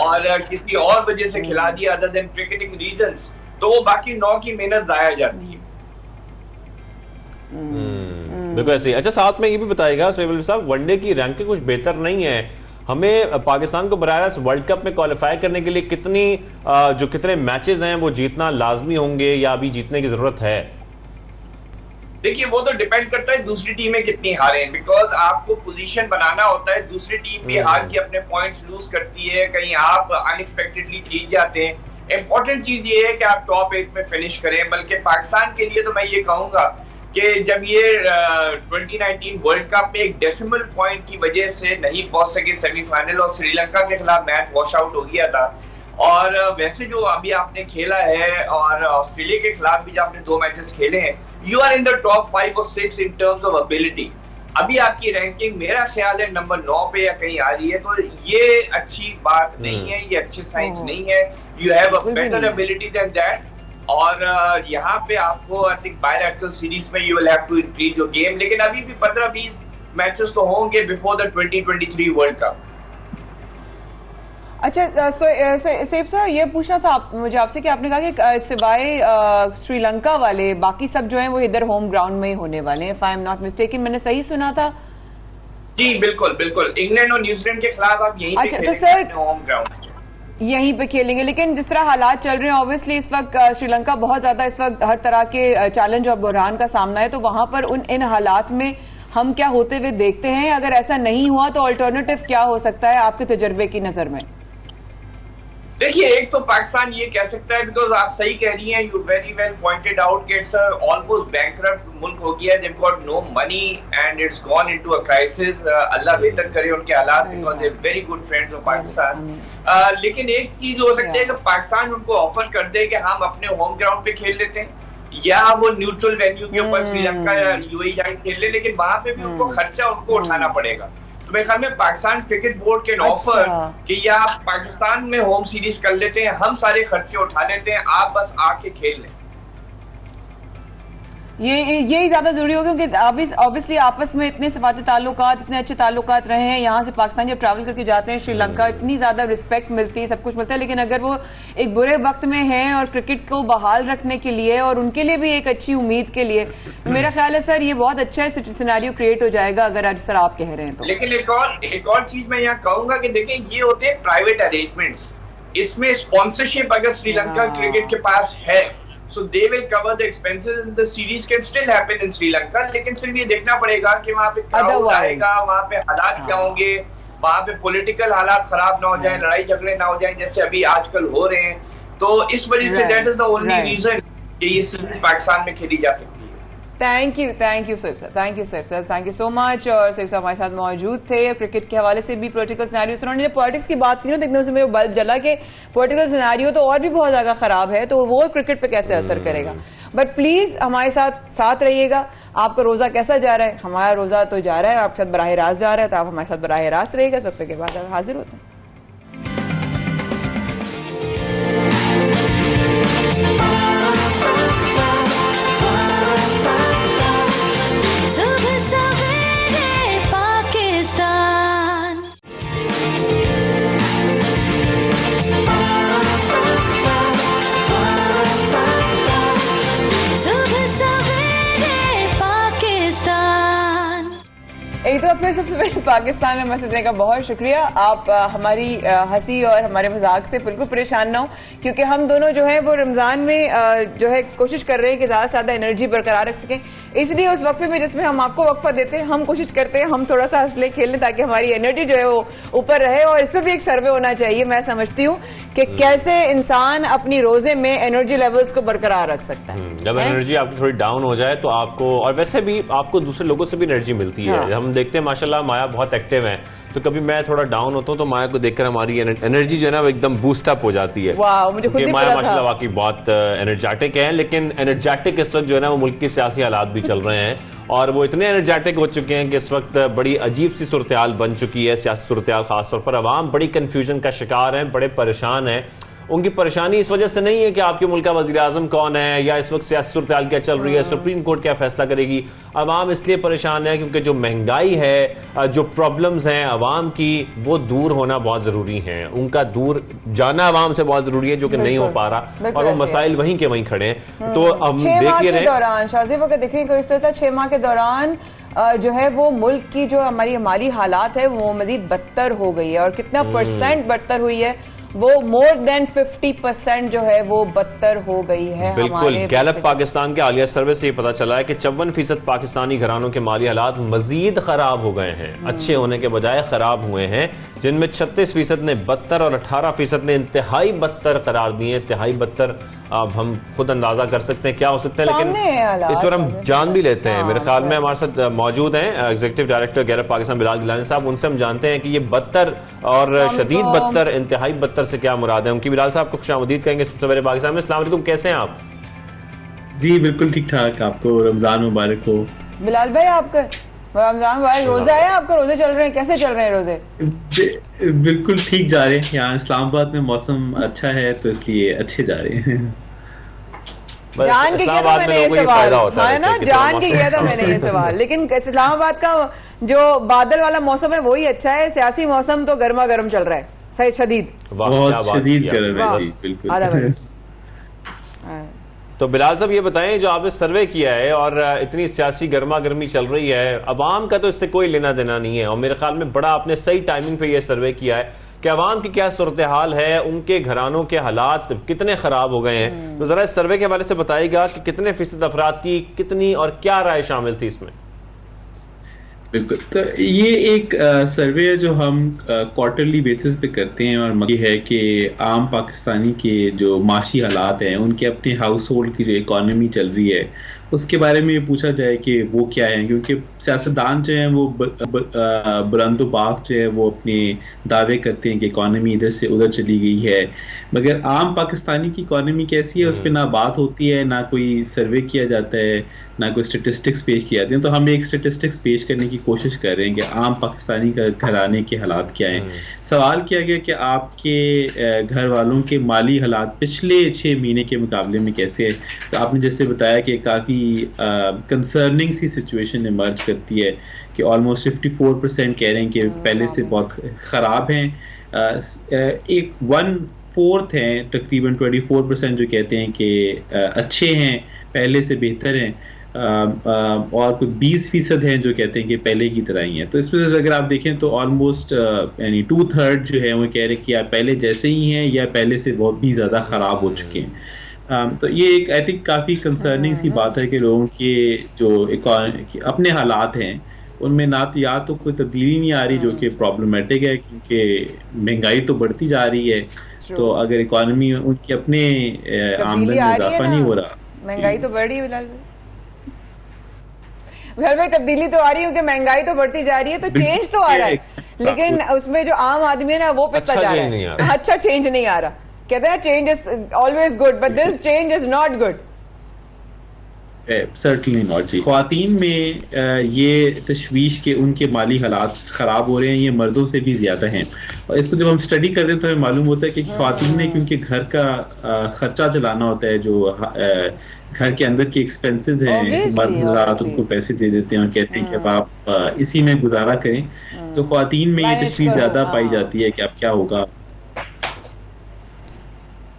और किसी और वजह से खिला दिया अदर देन क्रिकेटिंग रीजंस, तो वो बाकी 9 की मेहनत जाया जाती है। बिल्कुल ऐसे ही। अच्छा, साथ में ये भी बताइएगा सोहेल साहब, वनडे की रैंकिंग कुछ बेहतर नहीं है, हमें पाकिस्तान को बराह रास्त वर्ल्ड कप में क्वालिफाई करने के लिए कितने मैचेस हैं वो जीतना लाजमी होंगे या अभी जीतने की जरूरत है? देखिए, वो तो डिपेंड करता है दूसरी टीमें कितनी हारे, बिकॉज आपको पोजीशन बनाना होता है। दूसरी टीम भी हार के अपने पॉइंट्स लूज करती है, कहीं आप अनएक्सपेक्टेडली जीत जाते हैं। इंपॉर्टेंट चीज ये है कि आप टॉप 8 में फिनिश करें। बल्कि पाकिस्तान के लिए तो मैं ये कहूंगा कि जब ये 2019 वर्ल्ड कप में एक डेसिमल पॉइंट की वजह से नहीं पहुंच सके सेमीफाइनल और श्रीलंका के खिलाफ मैच वॉश आउट हो गया था, और वैसे जो अभी आपने खेला है और ऑस्ट्रेलिया के खिलाफ भी जो आपने 2 मैचेस खेले हैं, you are in the top 5 और 6 इन टर्म्स ऑफ एबिलिटी। अभी आपकी रैंकिंग मेरा ख्याल है नंबर 9 पे या कहीं आ रही है, तो ये अच्छी बात नहीं है, ये अच्छे साइंस नहीं है। You have a better ability than that. और यहाँ पे आपको आई थिंक बायलैटरल सीरीज में you will have to increase your game, लेकिन अभी भी 15-20 मैचेस तो होंगे बिफोर द 2023 वर्ल्ड कप। अच्छा, सेफ सर, ये पूछना था मुझे आपसे कि आपने कहा कि सिवाय श्रीलंका वाले बाकी सब जो हैं वो इधर होम ग्राउंड में ही होने वाले हैं, if I am not mistaken, मैंने सही सुना था? जी बिल्कुल बिल्कुल, इंग्लैंड और न्यूजीलैंड के खिलाफ आप यहीं पे खेलेंगे, तो सर होम ग्राउंड यहीं पे खेलेंगे। लेकिन जिस तरह हालात चल रहे हैं, ऑब्वियसली इस वक्त श्रीलंका बहुत ज्यादा इस वक्त हर तरह के चैलेंज और बुरहान का सामना है, तो वहां पर इन हालात में हम क्या होते हुए देखते हैं? अगर ऐसा नहीं हुआ तो अल्टरनेटिव क्या हो सकता है आपके तजर्बे की नजर में? देखिए, एक तो पाकिस्तान ये कह सकता है, बिकॉज आप सही कह रही हैं, you very well pointed out कि इट्स ऑलमोस्ट बैंकरप्ट मुल्क हो गया, they have got no money and it's gone into a crisis. अल्लाह बेहतर करे उनके हालात, because they are very good friends of Pakistan. लेकिन एक चीज हो सकती है कि पाकिस्तान उनको ऑफर कर दे कि हम अपने होम ग्राउंड पे खेल लेते हैं, या वो न्यूट्रल वेन्यू के ऊपर श्रीलंका या यूएई जाके खेल ले, लेकिन वहां पे भी उनको खर्चा उनको उठाना पड़ेगा। तो मेरे ख्याल में पाकिस्तान क्रिकेट बोर्ड के ऑफर कि या आप पाकिस्तान में होम सीरीज कर लेते हैं, हम सारे खर्चे उठा लेते हैं, आप बस आके खेल लें। यही ज्यादा जरूरी होगा, क्योंकि ऑब्वियसली आपस में इतने सफाती ताल्लुकात, इतने अच्छे ताल्लुकात रहे हैं। यहाँ से पाकिस्तान जब ट्रैवल करके जाते हैं श्रीलंका, इतनी ज्यादा रिस्पेक्ट मिलती है, सब कुछ मिलता है, लेकिन अगर वो एक बुरे वक्त में हैं और क्रिकेट को बहाल रखने के लिए और उनके लिए भी एक अच्छी उम्मीद के लिए, तो मेरा ख्याल है सर ये बहुत अच्छा सिनेरियो क्रिएट हो जाएगा अगर आज सर आप कह रहे हैं तो। लेकिन एक और चीज मैं यहाँ कहूंगा कि देखें, ये होते हैं प्राइवेट अरेंजमेंट्स, इसमें स्पॉन्सरशिप अगर श्रीलंका क्रिकेट के पास है, so they will cover the expenses and the series can still happen in Sri Lanka। लेकिन सिर्फ ये देखना पड़ेगा कि वहाँ पे क्राउड आएगा, वहाँ पे हालात क्या होंगे, वहाँ पे पॉलिटिकल हालात खराब ना हो जाए, लड़ाई झगड़े ना हो जाए जैसे अभी आजकल हो रहे हैं। तो इस वजह से that is the only reason कि ये सीरीज पाकिस्तान में खेली जा सकती है। Thank you sir, thank you sir, thank you so much. और सर हमारे साथ मौजूद थे। क्रिकेट के हवाले से भी पॉलिटिकल सिनेरियो, उन्होंने पॉलिटिक्स की बात की ना, देखने से मेरे बल्ब जला के पॉलिटिकल सिनेरियो तो और भी बहुत ज्यादा खराब है, तो वो क्रिकेट पे कैसे असर करेगा। बट प्लीज हमारे साथ रहिएगा। आपका रोजा कैसा जा रहा है? हमारा रोजा तो जा रहा है, आपके साथ बराह रास्त जा रहा है, तो आप हमारे साथ बराह रास्त रहिएगा। सप्ताह के बाद हाजिर होते हैं। एक तो फिर सबसे पहले पाकिस्तान में मैसेज देने का बहुत शुक्रिया। आप हमारी हंसी और हमारे मजाक से बिल्कुल परेशान ना हो, क्योंकि हम दोनों जो है वो रमजान में जो है कोशिश कर रहे हैं कि ज्यादा से ज्यादा एनर्जी बरकरार रख सकें। इसलिए उस वक्फे में जिसमें हम आपको वक्फा देते हैं, हम कोशिश करते हैं हम थोड़ा सा हंसले खेलें ताकि हमारी एनर्जी जो है वो ऊपर रहे। और इस पर भी एक सर्वे होना चाहिए, मैं समझती हूँ कि कैसे इंसान अपनी रोजे में एनर्जी लेवल्स को बरकरार रख सकता है। जब एनर्जी आपकी थोड़ी डाउन हो जाए तो आपको, और वैसे भी आपको दूसरे लोगों से भी एनर्जी मिलती है। हम देखते हैं माशाल्लाह माया बहुत एक्टिव है, तो कभी मैं थोड़ा डाउन होता हूँ तो माया को देखकर हमारी एनर्जी जो है ना वो एकदम बूस्ट अप हो जाती है। मुझे खुद ही माया माशाल्लाह वाकई बहुत एनर्जेटिक है, लेकिन एनर्जेटिक इस वक्त जो है ना वो मुल्क के सियासी हालात भी चल रहे हैं और वो इतने एनर्जेटिक हो चुके हैं कि इस वक्त बड़ी अजीब सी सूरत हाल बन चुकी है। सियासी सूरत हाल खासतौर पर अवाम बड़ी कंफ्यूजन का शिकार है, बड़े परेशान है। उनकी परेशानी इस वजह से नहीं है कि आपके मुल्क का वज़ीर आज़म कौन है या इस वक्त सियासी सूरत-ए-हाल क्या चल रही है, सुप्रीम कोर्ट क्या फैसला करेगी। अवाम इसलिए परेशान है क्योंकि जो महंगाई है, जो प्रॉब्लम्स हैं अवाम की, वो दूर होना बहुत ज़रूरी है। उनका दूर जाना अवाम से बहुत ज़रूरी है, जो कि नहीं हो पा रहा, और वो मसाइल वहीं के वहीं खड़े हैं। तो हम देखिए रहे दौरान शाज़ी वक्त देखिए कोई इस तरह 6 माह के दौरान जो है वो मुल्क की जो हमारी माली हालात है वो मजीद बदतर हो गई है, और कितना परसेंट बदतर हुई है, वो मोर देन 50% जो है वो बदतर हो गई है। बिल्कुल, गैलप पाकिस्तान के हालिया सर्वे से ये पता चला है कि 54% पाकिस्तानी घरानों के माली हालात मजीद खराब हो गए हैं, अच्छे होने के बजाय खराब हुए हैं, जिनमें 36% ने बदतर और 18% ने इंतहाई बदतर करार दिए। इंतहाई बदतर अब हम खुद अंदाजा कर सकते हैं क्या हो सकते हैं, लेकिन इस पर हम जान भी लेते हैं। मेरे ख्याल में हमारे साथ मौजूद हैं executive director Gallup Pakistan Bilal Gilani साहब, उनसे हम जानते हैं कि ये बदतर और शदीद बदतर, इंतहाई बदतर से क्या मुराद है उनकी। बिलाल साहब को खुशामदीद कहेंगे सवेरे पाकिस्तान में। अस्सलाम वालेकुम, कैसे हैं आप? जी बिल्कुल ठीक ठाक, आपको रमजान मुबारक हो। बिलाल भाई आपका रमजान मुबारक। रोजे आए आपके? रोजे चल रहे हैं, कैसे चल रहे हैं रोजे? बिल्कुल ठीक जा रहे हैं, यहाँ इस्लामाबाद में मौसम अच्छा है तो इसलिए अच्छे जा रहे हैं। जान के किया था मैंने ये सवाल, है ना, जान के किया था मैंने ये सवाल। लेकिन इस्लामाबाद का जो बादल वाला मौसम है वही अच्छा है, सियासी मौसम तो गर्मा गर्म चल रहा है, सही शदीद, बहुत शदीद गर्म है जी, बिल्कुल। तो बिलाल साहब ये बताएं, जो आपने सर्वे किया है और इतनी सियासी गर्मा गर्मी चल रही है, अवाम का तो इससे कोई लेना देना नहीं है, और मेरे ख्याल में बड़ा आपने सही टाइमिंग पे ये सर्वे किया है कि अवाम की क्या सूरत हाल है, उनके घरानों के हालात कितने खराब हो गए हैं। तो जरा इस सर्वे के हवाले से बताइएगा कि कितने फीसद अफराद की कितनी और क्या राय शामिल थी इसमें? बिल्कुल, तो ये एक सर्वे है जो हम क्वार्टरली बेसिस पे करते हैं, और ये है कि आम पाकिस्तानी के जो माशी हालात हैं, उनके अपने हाउस होल्ड की जो इकॉनमी चल रही है उसके बारे में ये पूछा जाए कि वो क्या है, क्योंकि सियासतदान जो हैं वो बुलंदोबाग जो है वो अपने दावे करते हैं कि इकॉनमी इधर से उधर चली गई है, मगर आम पाकिस्तानी की इकॉनमी कैसी है उस पर ना बात होती है, ना कोई सर्वे किया जाता है, ना कोई स्टेटिस्टिक्स पेश किए जाते हैं। तो हम एक स्टेटिस्टिक्स पेश करने की कोशिश कर रहे हैं कि आम पाकिस्तानी का घराने के हालात क्या हैं। सवाल किया गया कि आपके घर वालों के माली हालात पिछले 6 महीने के मुकाबले में कैसे है। तो आपने जैसे बताया कि काफ़ी कंसर्निंग सी सिचुएशन इमर्ज करती है कि ऑलमोस्ट 54% कह रहे हैं कि पहले से बहुत ख़राब हैं, एक 1/4 हैं तकरीबन 24% जो कहते हैं कि अच्छे हैं, पहले से बेहतर हैं, और कुछ 20% हैं जो कहते हैं कि पहले की तरह ही है। तो इसमें से अगर आप देखें तो ऑलमोस्ट यानी 2/3 जो है वो कह रहे हैं कि या पहले जैसे ही हैं या पहले से बहुत भी ज़्यादा ख़राब हो चुके हैं। तो ये एक आई थिंक काफ़ी कंसर्निंग सी बात है कि लोगों के जो अपने हालात हैं उनमें ना तो या तो कोई तब्दीली नहीं आ रही, जो कि प्रॉब्लमेटिक है क्योंकि महंगाई तो बढ़ती जा रही है, तो अगर इकॉनमी उनकी अपने आमदनी में इजाफा नहीं हो रहा, महंगाई तो बढ़ रही है। बिलाल भाई तब्दीली तो आ रही है क्योंकि महंगाई तो बढ़ती जा रही है, तो चेंज तो आ रहा है, लेकिन उसमें जो आम आदमी है ना वो पिछड़ा जा रहा है, अच्छा चेंज नहीं आ रहा। कहते हैं change is always good, but this change is not good. Certainly not जी। ख्वातीन में ये तशवीश के उनके माली हालात ख़राब हो रहे हैं, ये मर्दों से भी ज़्यादा हैं, और इसको जब हम स्टडी करते हैं तो हमें मालूम होता है कि ख्वातीन ने क्योंकि घर का खर्चा चलाना होता है, जो घर के अंदर के एक्सपेंसेस हैं, मर्द हज़रात उनको पैसे दे देते हैं और कहते हैं कि आप इसी में गुजारा करें, तो ख्वातीन में ये तशवीश ज़्यादा पाई जाती है कि अब क्या होगा।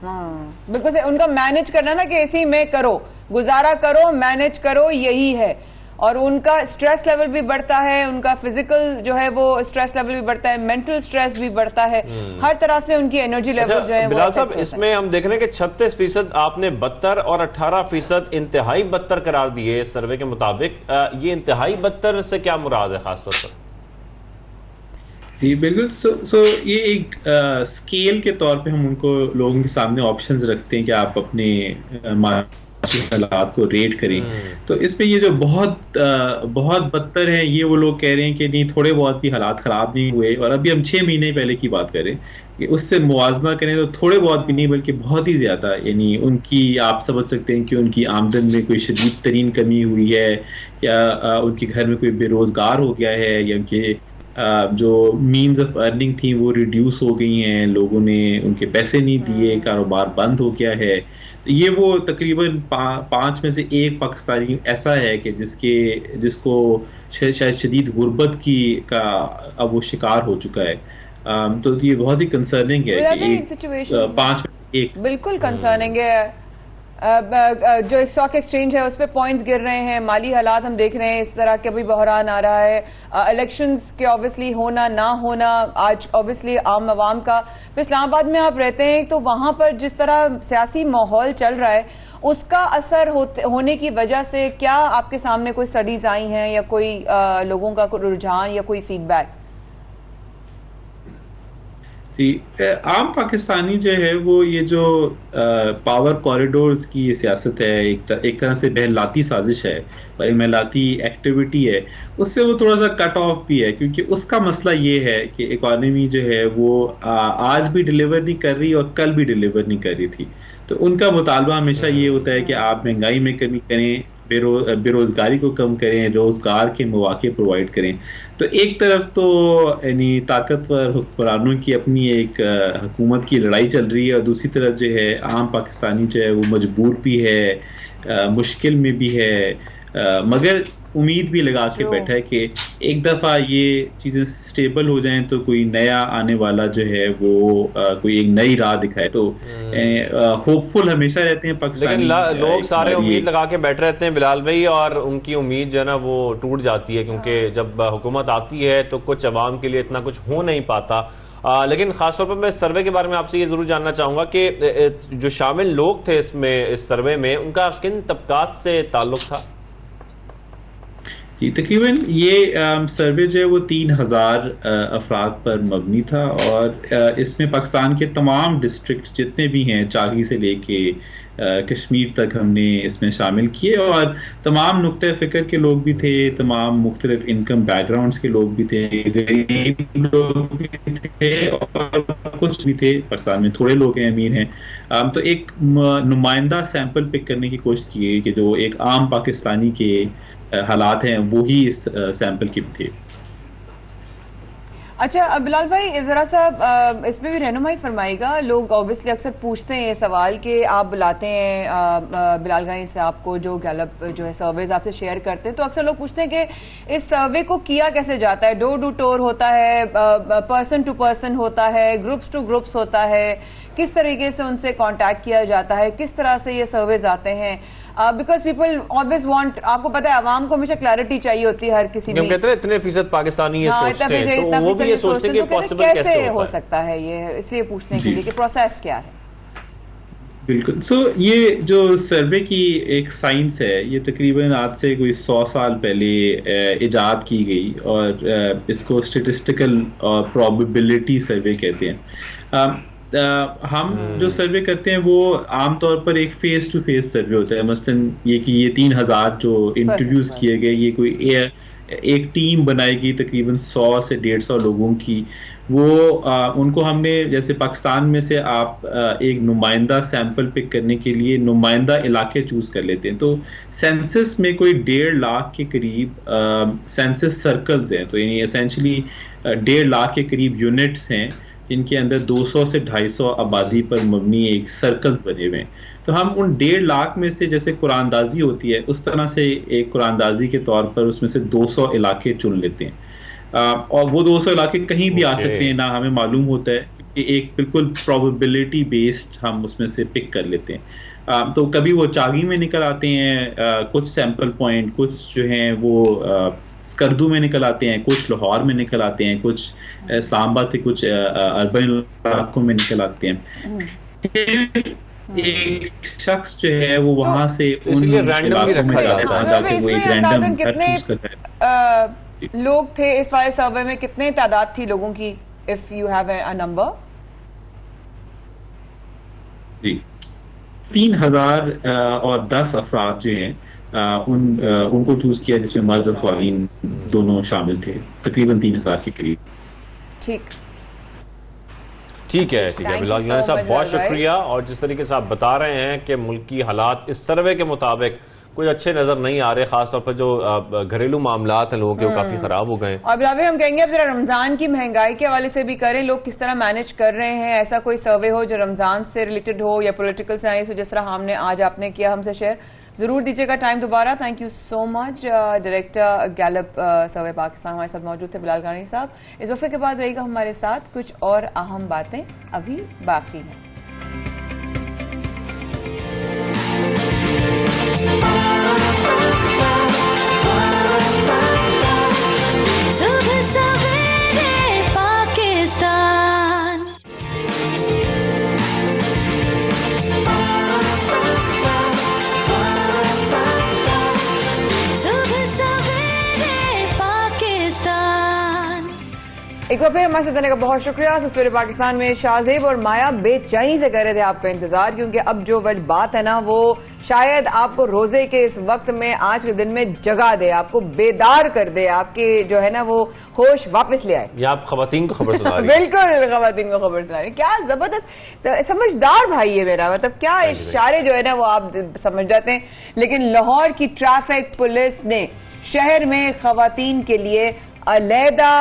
बिल्कुल उनका मैनेज करना ना कि इसी में करो, गुजारा करो, मैनेज करो, यही है। और उनका स्ट्रेस लेवल भी बढ़ता है, उनका फिजिकल जो है वो स्ट्रेस लेवल भी बढ़ता है, मेंटल स्ट्रेस भी बढ़ता है, हर तरह से उनकी एनर्जी लेवल जो है। बिलाल साहब इसमें हम देख रहे हैं कि 36% आपने बदतर और 18% इंतहाई बदतर करार दिए इस सर्वे के मुताबिक। ये इंतहाई बदतर से क्या मुराद है खासतौर पर? जी बिल्कुल, सो ये एक स्केल के तौर पे हम उनको लोगों के सामने ऑप्शंस रखते हैं कि आप अपने हालात को रेट करें। तो इसमें ये जो बहुत बदतर है, ये वो लोग कह रहे हैं कि नहीं, थोड़े बहुत भी हालात ख़राब नहीं हुए, और अभी हम 6 महीने पहले की बात करें कि उससे मुआवजा करें तो थोड़े बहुत भी नहीं बल्कि बहुत ही ज़्यादा, यानी उनकी आप समझ सकते हैं कि उनकी आमदन में कोई शदीद तरीन कमी हुई है, या उनके घर में कोई बेरोज़गार हो गया है, या उनके जो मीन्स ऑफ अर्निंग थी वो रिड्यूस हो गई हैं, लोगों ने उनके पैसे नहीं दिए, कारोबार बंद हो गया है। ये वो तकरीबन 5 में से 1 पाकिस्तानी ऐसा है कि जिसको शायद शदीद गुर्बत का अब वो शिकार हो चुका है। तो ये बहुत ही कंसर्निंग है कि 5 में से 1 बिल्कुल कंसर्निंग है। जो एक स्टॉक एक्सचेंज है उस पर पॉइंट्स गिर रहे हैं, माली हालात हम देख रहे हैं, इस तरह के भी बहरान आ रहा है, इलेक्शंस के ऑब्वियसली होना ना होना, आज ऑब्वियसली आम आवाम का। तो इस्लामाबाद में आप रहते हैं तो वहां पर जिस तरह सियासी माहौल चल रहा है उसका असर होने की वजह से क्या आपके सामने कोई स्टडीज आई हैं या कोई लोगों का कोई रुझान या कोई फीडबैक? आम पाकिस्तानी जो है वो ये जो पावर कॉरिडोर्स की ये सियासत है, एक तरह से बहलाती साजिश है और महलाती एक्टिविटी है, उससे वो थोड़ा सा कट ऑफ भी है, क्योंकि उसका मसला ये है कि इकॉनमी जो है वो आज भी डिलीवर नहीं कर रही और कल भी डिलीवर नहीं कर रही थी। तो उनका मुतालबा हमेशा ये होता है कि आप महंगाई में कमी करें, बेरोजगारी को कम करें, रोजगार के मौके प्रोवाइड करें। तो एक तरफ तो यानी ताकतवर हुक्मरानों की अपनी एक हुकूमत की लड़ाई चल रही है और दूसरी तरफ जो है आम पाकिस्तानी जो है वो मजबूर भी है, मुश्किल में भी है, मगर उम्मीद भी लगा के बैठा है कि एक दफा ये चीजें स्टेबल हो जाएं तो कोई नया आने वाला जो है वो कोई एक नई राह दिखाए। तो होपफुल हमेशा रहते हैं पाकिस्तानी, लेकिन लोग सारे उम्मीद लगा के बैठे रहते हैं बिलाल भाई, और उनकी उम्मीद जो है ना वो टूट जाती है, क्योंकि जब हुकूमत आती है तो कुछ अवाम के लिए इतना कुछ हो नहीं पाता। लेकिन खासतौर पर मैं इस सर्वे के बारे में आपसे ये जरूर जानना चाहूंगा कि जो शामिल लोग थे इस सर्वे में, उनका किन तबकात से ताल्लुक था? जी, तकरीबन ये सर्वे जो है वो 3000 अफराद पर मबनी था और इसमें पाकिस्तान के तमाम डिस्ट्रिक्ट जितने भी हैं, चाही से लेके कश्मीर तक हमने इसमें शामिल किए, और तमाम नुक्ते फ़िक्र के लोग भी थे, तमाम मुख्तलिफ इनकम बैकग्राउंड्स के लोग भी थे, गरीब लोग भी थे और कुछ भी थे, पाकिस्तान में थोड़े लोग हैं अमीर हैं। तो एक नुमाइंदा सैंपल पिक करने की कोशिश की है कि जो एक आम पाकिस्तानी के हालात हैं वो ही इस सैंपल की थे। अच्छा बिलाल भाई, जरा सा इसमें भी रहनुमाई फरमाइएगा। लोग ऑब्वियसली अक्सर पूछते हैं ये सवाल कि आप बुलाते हैं बिलाल भाई से, आपको जो गैलप जो है सर्वेज आपसे शेयर करते हैं, तो अक्सर लोग पूछते हैं कि इस सर्वे को किया कैसे जाता है? डोर टू डोर होता है, पर्सन टू पर्सन होता है, ग्रुप्स टू ग्रुप्स होता है, किस तरीके से उनसे कांटेक्ट किया जाता है, किस तरह से ये सर्वेज आते हैं? बिकॉज पीपल ऑलवेज वांट, आपको पता है आवाम को हमेशा क्लैरिटी चाहिए होती है हर किसी में। कहते हैं इतने फीसद पाकिस्तानी ये सोचते हैं, तो वो भी ये सोचते हैं कि पॉसिबल कैसे हो सकता है ये, इसलिए पूछने के लिए कि प्रोसेस क्या है। बिल्कुल। ये जो सर्वे की एक साइंस है, ये तकरीबन आज से कोई 100 साल पहले इजाद की गई और इसको स्टेटिस्टिकल और प्रोबेबिलिटी सर्वे कहते हैं। हम जो सर्वे करते हैं वो आमतौर पर एक फेस टू फेस सर्वे होता है। मसलन ये कि ये 3000 जो इंटरव्यूज किए गए, ये कोई एक टीम बनाएगी तकरीबन 100 से 150 लोगों की, वो उनको हमने, जैसे पाकिस्तान में से आप एक नुमाइंदा सैंपल पिक करने के लिए नुमाइंदा इलाके चूज कर लेते हैं। तो सेंसस में कोई 1.5 लाख के करीब सेंसस सर्कल्स हैं, तो यानी एसेंशली 1.5 लाख के करीब यूनिट्स हैं जिनके अंदर 200 से 250 आबादी पर मबनी एक सर्कल्स बने हुए हैं। तो हम उन 1.5 लाख में से, जैसे कुरानदाजी होती है उस तरह से एक कुरानदाजी के तौर पर उसमें से 200 इलाके चुन लेते हैं और वो 200 इलाके कहीं भी आ सकते हैं, ना हमें मालूम होता है कि एक बिल्कुल प्रोबेबिलिटी बेस्ड हम उसमें से पिक कर लेते हैं। तो कभी वो चागी में निकल आते हैं कुछ सैंपल पॉइंट, कुछ जो हैं वो स्कर्दू में निकल आते हैं, कुछ लाहौर में निकल आते हैं, कुछ इस्लामाबाद के कुछ अर्बन इलाकों में निकल आते हैं। एक शख्स जो है वो वहां से उन इलाकों में जाता है, जाके वो एक रैंडम चूज करता है। लोग थे इस वाले सर्वे में, कितने तादाद थी लोगों की, if you have a number? जी, 3010 अफराद जो हैं उनको चूज किया, जिसमें मर्द और ख्वातीन दोनों शामिल थे, तकरीबन 3000 के करीब। ठीक है बिलाल साहब, बहुत शुक्रिया। और जिस तरीके से आप बता रहे हैं कि मुल्क की हालात इस सर्वे के मुताबिक कुछ अच्छे नजर नहीं आ रहे, खासतौर पर जो घरेलू मामलात हैं लोगों के वो काफी खराब हो गए। और बिलाल भाई हम कहेंगे अब जरा रमजान की महंगाई के हवाले से भी करें, लोग किस तरह मैनेज कर रहे हैं, ऐसा कोई सर्वे हो जो रमजान से रिलेटेड हो या पॉलिटिकल साइंस हो, जिस तरह हमने आज आपने किया हमसे शेयर, जरूर दीजिएगा टाइम दोबारा। Thank you so much. Director Gallup survey Pakistan हमारे साथ मौजूद थे बिलाल गानी साहब। इस वक्त के बाद रहेगा हमारे साथ, कुछ और अहम बातें अभी बाकी हैं। सुबह सवेरे पाकिस्तान, सुबह सवेरे पाकिस्तान। एक बार फिर हमारे साथ रहने का बहुत शुक्रिया। सवेरे पाकिस्तान में शाहजेब और माया बेचैनी से कर रहे थे आपका इंतजार, क्योंकि अब जो बात है ना वो शायद आपको रोजे के इस वक्त में आज के दिन में जगा दे, आपको बेदार कर दे, आपके जो है ना वो होश वापस ले आए। या आप खवातीन को खबर सुना रही हैं। बिल्कुल खवातीन को खबर सुना रही हैं। क्या जबरदस्त समझदार भाई है मेरा, मतलब क्या इशारे जो है ना वो आप समझ जाते हैं। लेकिन लाहौर की ट्रैफिक पुलिस ने शहर में खवातीन के लिए अलहदा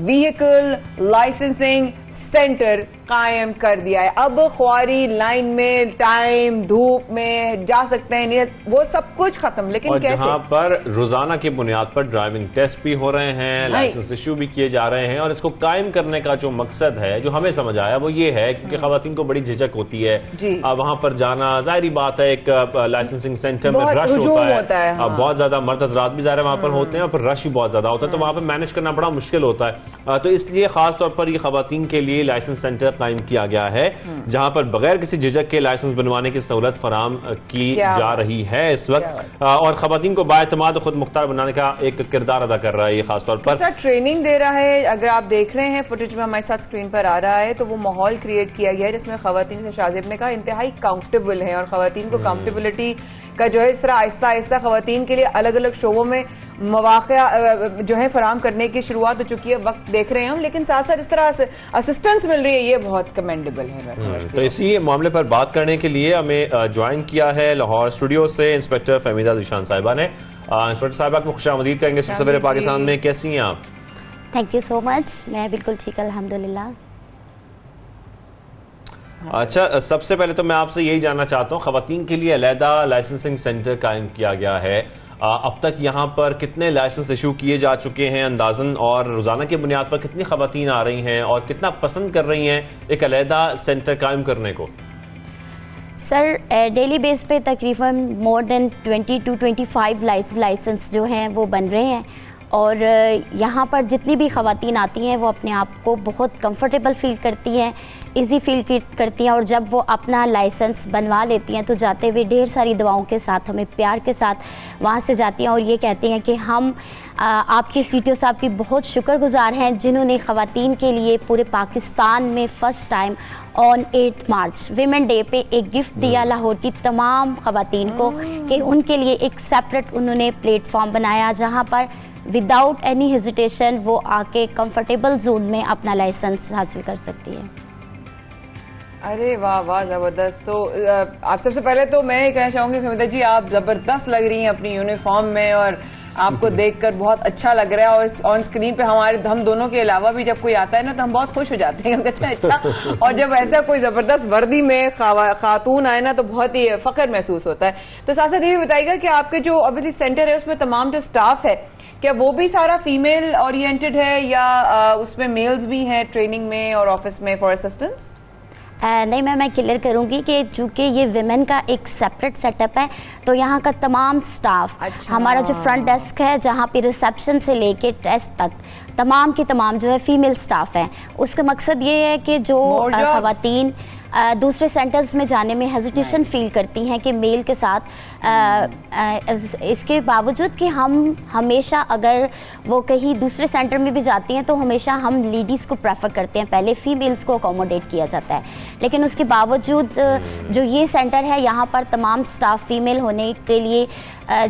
व्हीकल लाइसेंसिंग सेंटर कायम कर दिया है। अब ख्वारी लाइन में टाइम धूप में जा सकते हैं, वो सब कुछ खत्म। लेकिन और कैसे? जहां पर रोजाना की बुनियाद पर ड्राइविंग टेस्ट भी हो रहे हैं, लाइसेंस इश्यू भी किए जा रहे हैं, और इसको कायम करने का जो मकसद है, जो हमें समझ आया वो ये है, क्योंकि खवातीन को बड़ी झिझक होती है वहां पर जाना। जाहिर बात है एक लाइसेंसिंग सेंटर में रश होता है, बहुत ज्यादा मर्द हजरात भी ज़ाहिर वहां पर होते हैं, और फिर रश भी बहुत ज्यादा होता है, तो वहां पर मैनेज करना बड़ा मुश्किल होता है। तो इसलिए खासतौर पर ये खवातीन के लिए लाइसेंस सेंटर कायम किया गया है, जहां पर बगैर किसी झिझक के लाइसेंस बनवाने की सहूलत फराम की जा रही है इस वक्त, और खवातीन को बाएतमाद खुद मुख्तार बनाने का एक किरदार अदा कर रहा है ये खासतौर पर। ट्रेनिंग दे रहा है, अगर आप देख रहे हैं फुटेज में हमारे साथ स्क्रीन पर आ रहा है, तो वो माहौल क्रिएट किया गया है जिसमें खवातीन से शाहजेब ने कहा इंतहाई काउंटेबल है, और खवातीन को काउंटेबिलिटी का जो है इस तरह आहिस्ता आहिस्ता खवातीन के लिए अलग अलग शोबों में मौक़े जो है फराम करने की शुरुआत हो चुकी है, वक्त देख रहे हैं हम। लेकिन साथ साथ इस तरह असिस्टेंस मिल रही है, ये बहुत कमेंडेबल है। तो इसी मामले पर बात करने के लिए हमें ज्वाइन किया है लाहौर स्टूडियो से इंस्पेक्टर फहमीदा ज़ीशान साहिबा ने। इंस्पेक्टर साहिबा को खुशामदीद करेंगे सवेरे पाकिस्तान में। कैसी हैं आप? थैंक यू सो मच, मैं बिल्कुल ठीक अल्हम्दुलिल्लाह। अच्छा, सबसे पहले तो मैं आपसे यही जानना चाहता हूँ, खवातीन के लिए अलहदा लाइसेंसिंग सेंटर कायम किया गया है, अब तक यहाँ पर कितने लाइसेंस इशू किए जा चुके हैं अंदाजन, और रोजाना की बुनियाद पर कितनी खवातीन आ रही हैं और कितना पसंद कर रही हैं एक अलहदा सेंटर कायम करने को? सर डेली बेस पे तकरीबन मोर देन 20 to 25 लाइसेंस जो हैं वो बन रहे हैं, और यहाँ पर जितनी भी ख़वातीन आती हैं वो अपने आप को बहुत कंफर्टेबल फील करती हैं, इजी फील करती हैं, और जब वो अपना लाइसेंस बनवा लेती हैं तो जाते हुए ढेर सारी दुआओं के साथ, हमें प्यार के साथ वहाँ से जाती हैं और ये कहती हैं कि हम आपके सीटीओ साहब की बहुत शुक्रगुजार हैं जिन्होंने ख़वातीन के लिए पूरे पाकिस्तान में first time on 8 March women day पे एक गिफ्ट दिया लाहौर की तमाम ख़वातीन को, कि उनके लिए एक सेपरेट उन्होंने प्लेटफॉर्म बनाया जहाँ पर विदाउट एनी हेजिटेशन वो आके कंफर्टेबल जोन में अपना लाइसेंस हासिल कर सकती है। अरे वाह वाह, जबरदस्त। तो आप सबसे पहले तो मैं ये कहना चाहूंगी फहमीदा जी, आप जबरदस्त लग रही हैं अपनी यूनिफॉर्म में, और आपको देखकर बहुत अच्छा लग रहा है, और ऑन स्क्रीन पे हम दोनों के अलावा भी जब कोई आता है ना तो हम बहुत खुश हो जाते हैं, कहते हैं अच्छा। और जब ऐसा कोई जबरदस्त वर्दी में खातून आए ना तो बहुत ही फख्र महसूस होता है। तो साथ साथ ये भी बताइएगा कि आपके जो अभी सेंटर है उसमें तमाम जो स्टाफ है, क्या वो भी सारा फीमेल ओरिएंटेड है या उसमें मेल्स भी हैं ट्रेनिंग में और ऑफिस में फॉर असिस्टेंस? नहीं मैं क्लियर करूंगी कि चूँकि ये विमेन का एक सेपरेट सेटअप है, तो यहाँ का तमाम स्टाफ, हमारा जो फ्रंट डेस्क है जहाँ पे रिसेप्शन से लेके टेस्ट तक तमाम की तमाम जो है फीमेल स्टाफ है। उसका मकसद ये है कि जो ख़वातीन दूसरे सेंटर्स में जाने में हेजिटेशन फील करती हैं कि मेल के साथ, इसके बावजूद कि हम हमेशा अगर वो कहीं दूसरे सेंटर में भी जाती हैं तो हमेशा हम लेडीज़ को प्रेफर करते हैं, पहले फीमेल्स को अकोमोडेट किया जाता है। लेकिन उसके बावजूद जो ये सेंटर है यहाँ पर तमाम स्टाफ फीमेल होने के लिए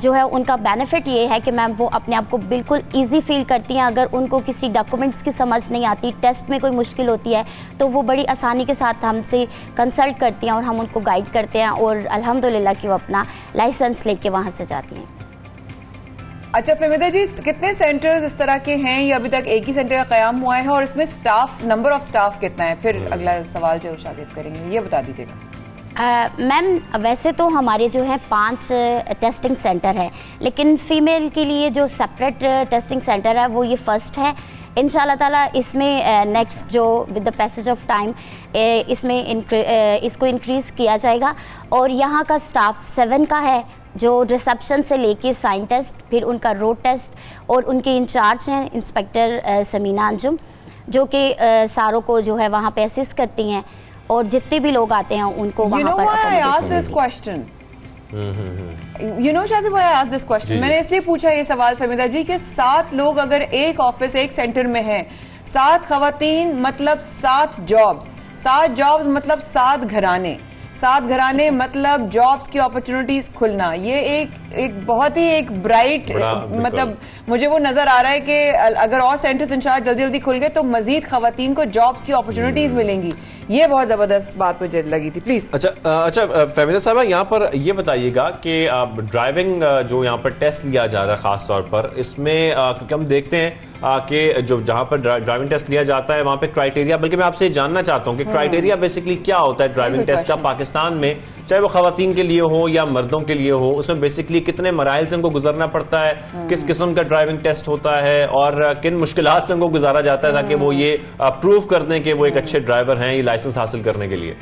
जो है उनका बेनिफिट ये है कि मैम वो अपने आप को बिल्कुल इजी फील करती हैं। अगर उनको किसी डॉक्यूमेंट्स की समझ नहीं आती, टेस्ट में कोई मुश्किल होती है, तो वो बड़ी आसानी के साथ हमसे कंसल्ट करती हैं और हम उनको गाइड करते हैं और अल्हम्दुलिल्लाह कि वो अपना लाइसेंस लेके वहाँ से जाती हैं। अच्छा फहमीदा जी, कितने सेंटर्स इस तरह के हैं या अभी तक एक ही सेंटर का क़याम हुआ है, और इसमें स्टाफ, नंबर ऑफ स्टाफ कितना है? फिर अगला सवाल जो शागिद करेंगे ये बता दीजिएगा। मैम वैसे तो हमारे जो है 5 टेस्टिंग सेंटर है, लेकिन फ़ीमेल के लिए जो सेपरेट टेस्टिंग सेंटर है वो ये फर्स्ट है। इंशाल्लाह ताला इसमें नेक्स्ट जो with the passage of time इसमें इसको इंक्रीज़ किया जाएगा। और यहाँ का स्टाफ 7 का है, जो रिसेप्शन से लेके साइन टेस्ट, फिर उनका रोड टेस्ट, और उनके इंचार्ज हैं इंस्पेक्टर समीना अंजुम, जो कि सारों को जो है वहाँ पे असिस्ट करती हैं, और जितने भी लोग आते हैं उनको वहाँ पर मैंने इसलिए पूछा ये सवाल फहमीदा जी कि 7 लोग अगर एक ऑफिस, एक सेंटर में हैं, 7 खवातीन मतलब 7 जॉब्स, 7 जॉब्स मतलब 7 घराने, 7 घराने मतलब जॉब्स की अपॉर्चुनिटीज खुलना। ये एक बहुत ही एक ब्राइट, मतलब मुझे वो नजर आ रहा है कि अगर और सेंटर्स इंशाल्लाह जल्दी जल्दी खुल गए तो मजीद खवातीन को जॉब्स की अपॉर्चुनिटीज मिलेंगी। ये बहुत जबरदस्त बात मुझे लगी थी। प्लीज। अच्छा फहमीदा साहबा, यहाँ पर ये बताइएगा कि ड्राइविंग जो यहाँ पर टेस्ट लिया जा रहा है खास तौर पर, इसमें क्योंकि हम देखते हैं कि जो जहाँ पर ड्राइविंग टेस्ट लिया जाता है वहाँ पे क्राइटेरिया, बल्कि मैं आपसे जानना चाहता हूँ कि क्राइटेरिया बेसिकली क्या होता है ड्राइविंग टेस्ट का पाकिस्तान में, चाहे वो खवातीन के लिए हो या मर्दों के लिए हो, उसमें बेसिकली कितने मराइल से उनको गुजरना पड़ता है, किस किस्म का ड्राइविंग टेस्ट होता है, और किन मुश्किलात से उनको गुजारा जाता है ताकि वो ये प्रूव कर दें कि वो एक अच्छे ड्राइवर हैं ये लाइसेंस हासिल करने के लिए?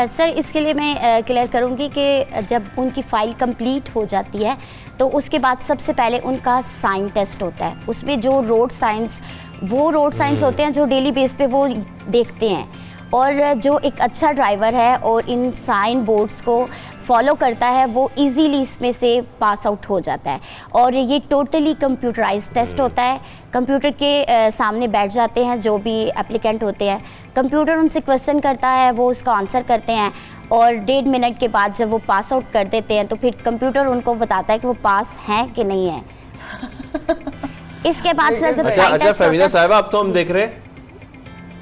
सर इसके लिए मैं क्लियर करूंगी कि जब उनकी फ़ाइल कंप्लीट हो जाती है तो उसके बाद सबसे पहले उनका साइन टेस्ट होता है। उसमें जो रोड साइंस होते हैं जो डेली बेस पे वो देखते हैं, और जो एक अच्छा ड्राइवर है और इन साइन बोर्ड्स को फॉलो करता है वो इजीली इसमें से पास आउट हो जाता है। और ये टोटली कंप्यूटराइज्ड टेस्ट होता है। कंप्यूटर के सामने बैठ जाते हैं जो भी एप्लीकेंट होते हैं, कंप्यूटर उनसे क्वेश्चन करता है, वो उसका आंसर करते हैं, और 1.5 मिनट के बाद जब वो पास आउट कर देते हैं तो फिर कंप्यूटर उनको बताता है कि वो पास हैं कि नहीं है। इसके बाद सर जब अच्छा फहमीदा साहिबा, अब तो हम देख रहे हैं,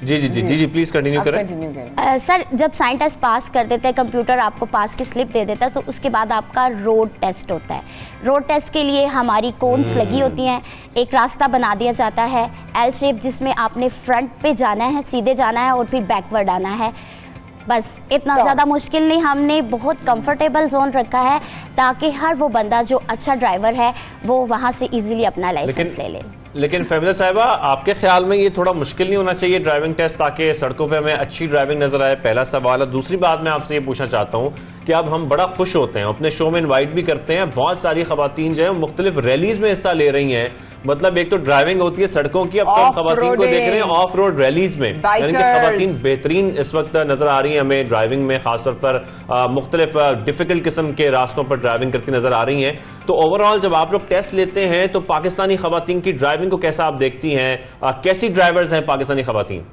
जी प्लीज कंटिन्यू करें। सर जब साइन टेस्ट पास कर देते हैं, कंप्यूटर आपको पास की स्लिप दे देता है, तो उसके बाद आपका रोड टेस्ट होता है। रोड टेस्ट के लिए हमारी कोन्स लगी होती हैं, एक रास्ता बना दिया जाता है एल शेप, जिसमें आपने फ्रंट पे जाना है, सीधे जाना है और फिर बैकवर्ड आना है। बस इतना ज़्यादा मुश्किल नहीं, हमने बहुत कंफर्टेबल जोन रखा है ताकि हर वो बंदा जो अच्छा ड्राइवर है वो वहाँ से इजीली अपना लाइसेंस ले ले। लेकिन फहमीदा साहिबा, आपके ख्याल में ये थोड़ा मुश्किल नहीं होना चाहिए ड्राइविंग टेस्ट, ताकि सड़कों पे हमें अच्छी ड्राइविंग नजर आए? पहला सवाल है। दूसरी बात मैं आपसे ये पूछना चाहता हूँ कि अब हम बड़ा खुश होते हैं, अपने शो में इनवाइट भी करते हैं, बहुत सारी खवातीन जो है मुख्तलिफ रैलीज में हिस्सा ले रही हैं। मतलब एक तो ड्राइविंग होती है सड़कों की, अब तो हम खवातीन को देख रहे हैं ऑफ रोड रैलीज में, यानी कि खवातीन बेहतरीन इस वक्त नजर आ रही हैं हमें ड्राइविंग में, खासतौर पर मुख्तलिफ डिफिकल्ट किस्म के रास्तों पर ड्राइविंग करती नजर आ रही हैं। तो ओवरऑल जब आप लोग टेस्ट लेते हैं तो पाकिस्तानी खवातीन की ड्राइविंग को कैसा आप देखती हैं? कैसी ड्राइवर्स हैं पाकिस्तानी खवातीन?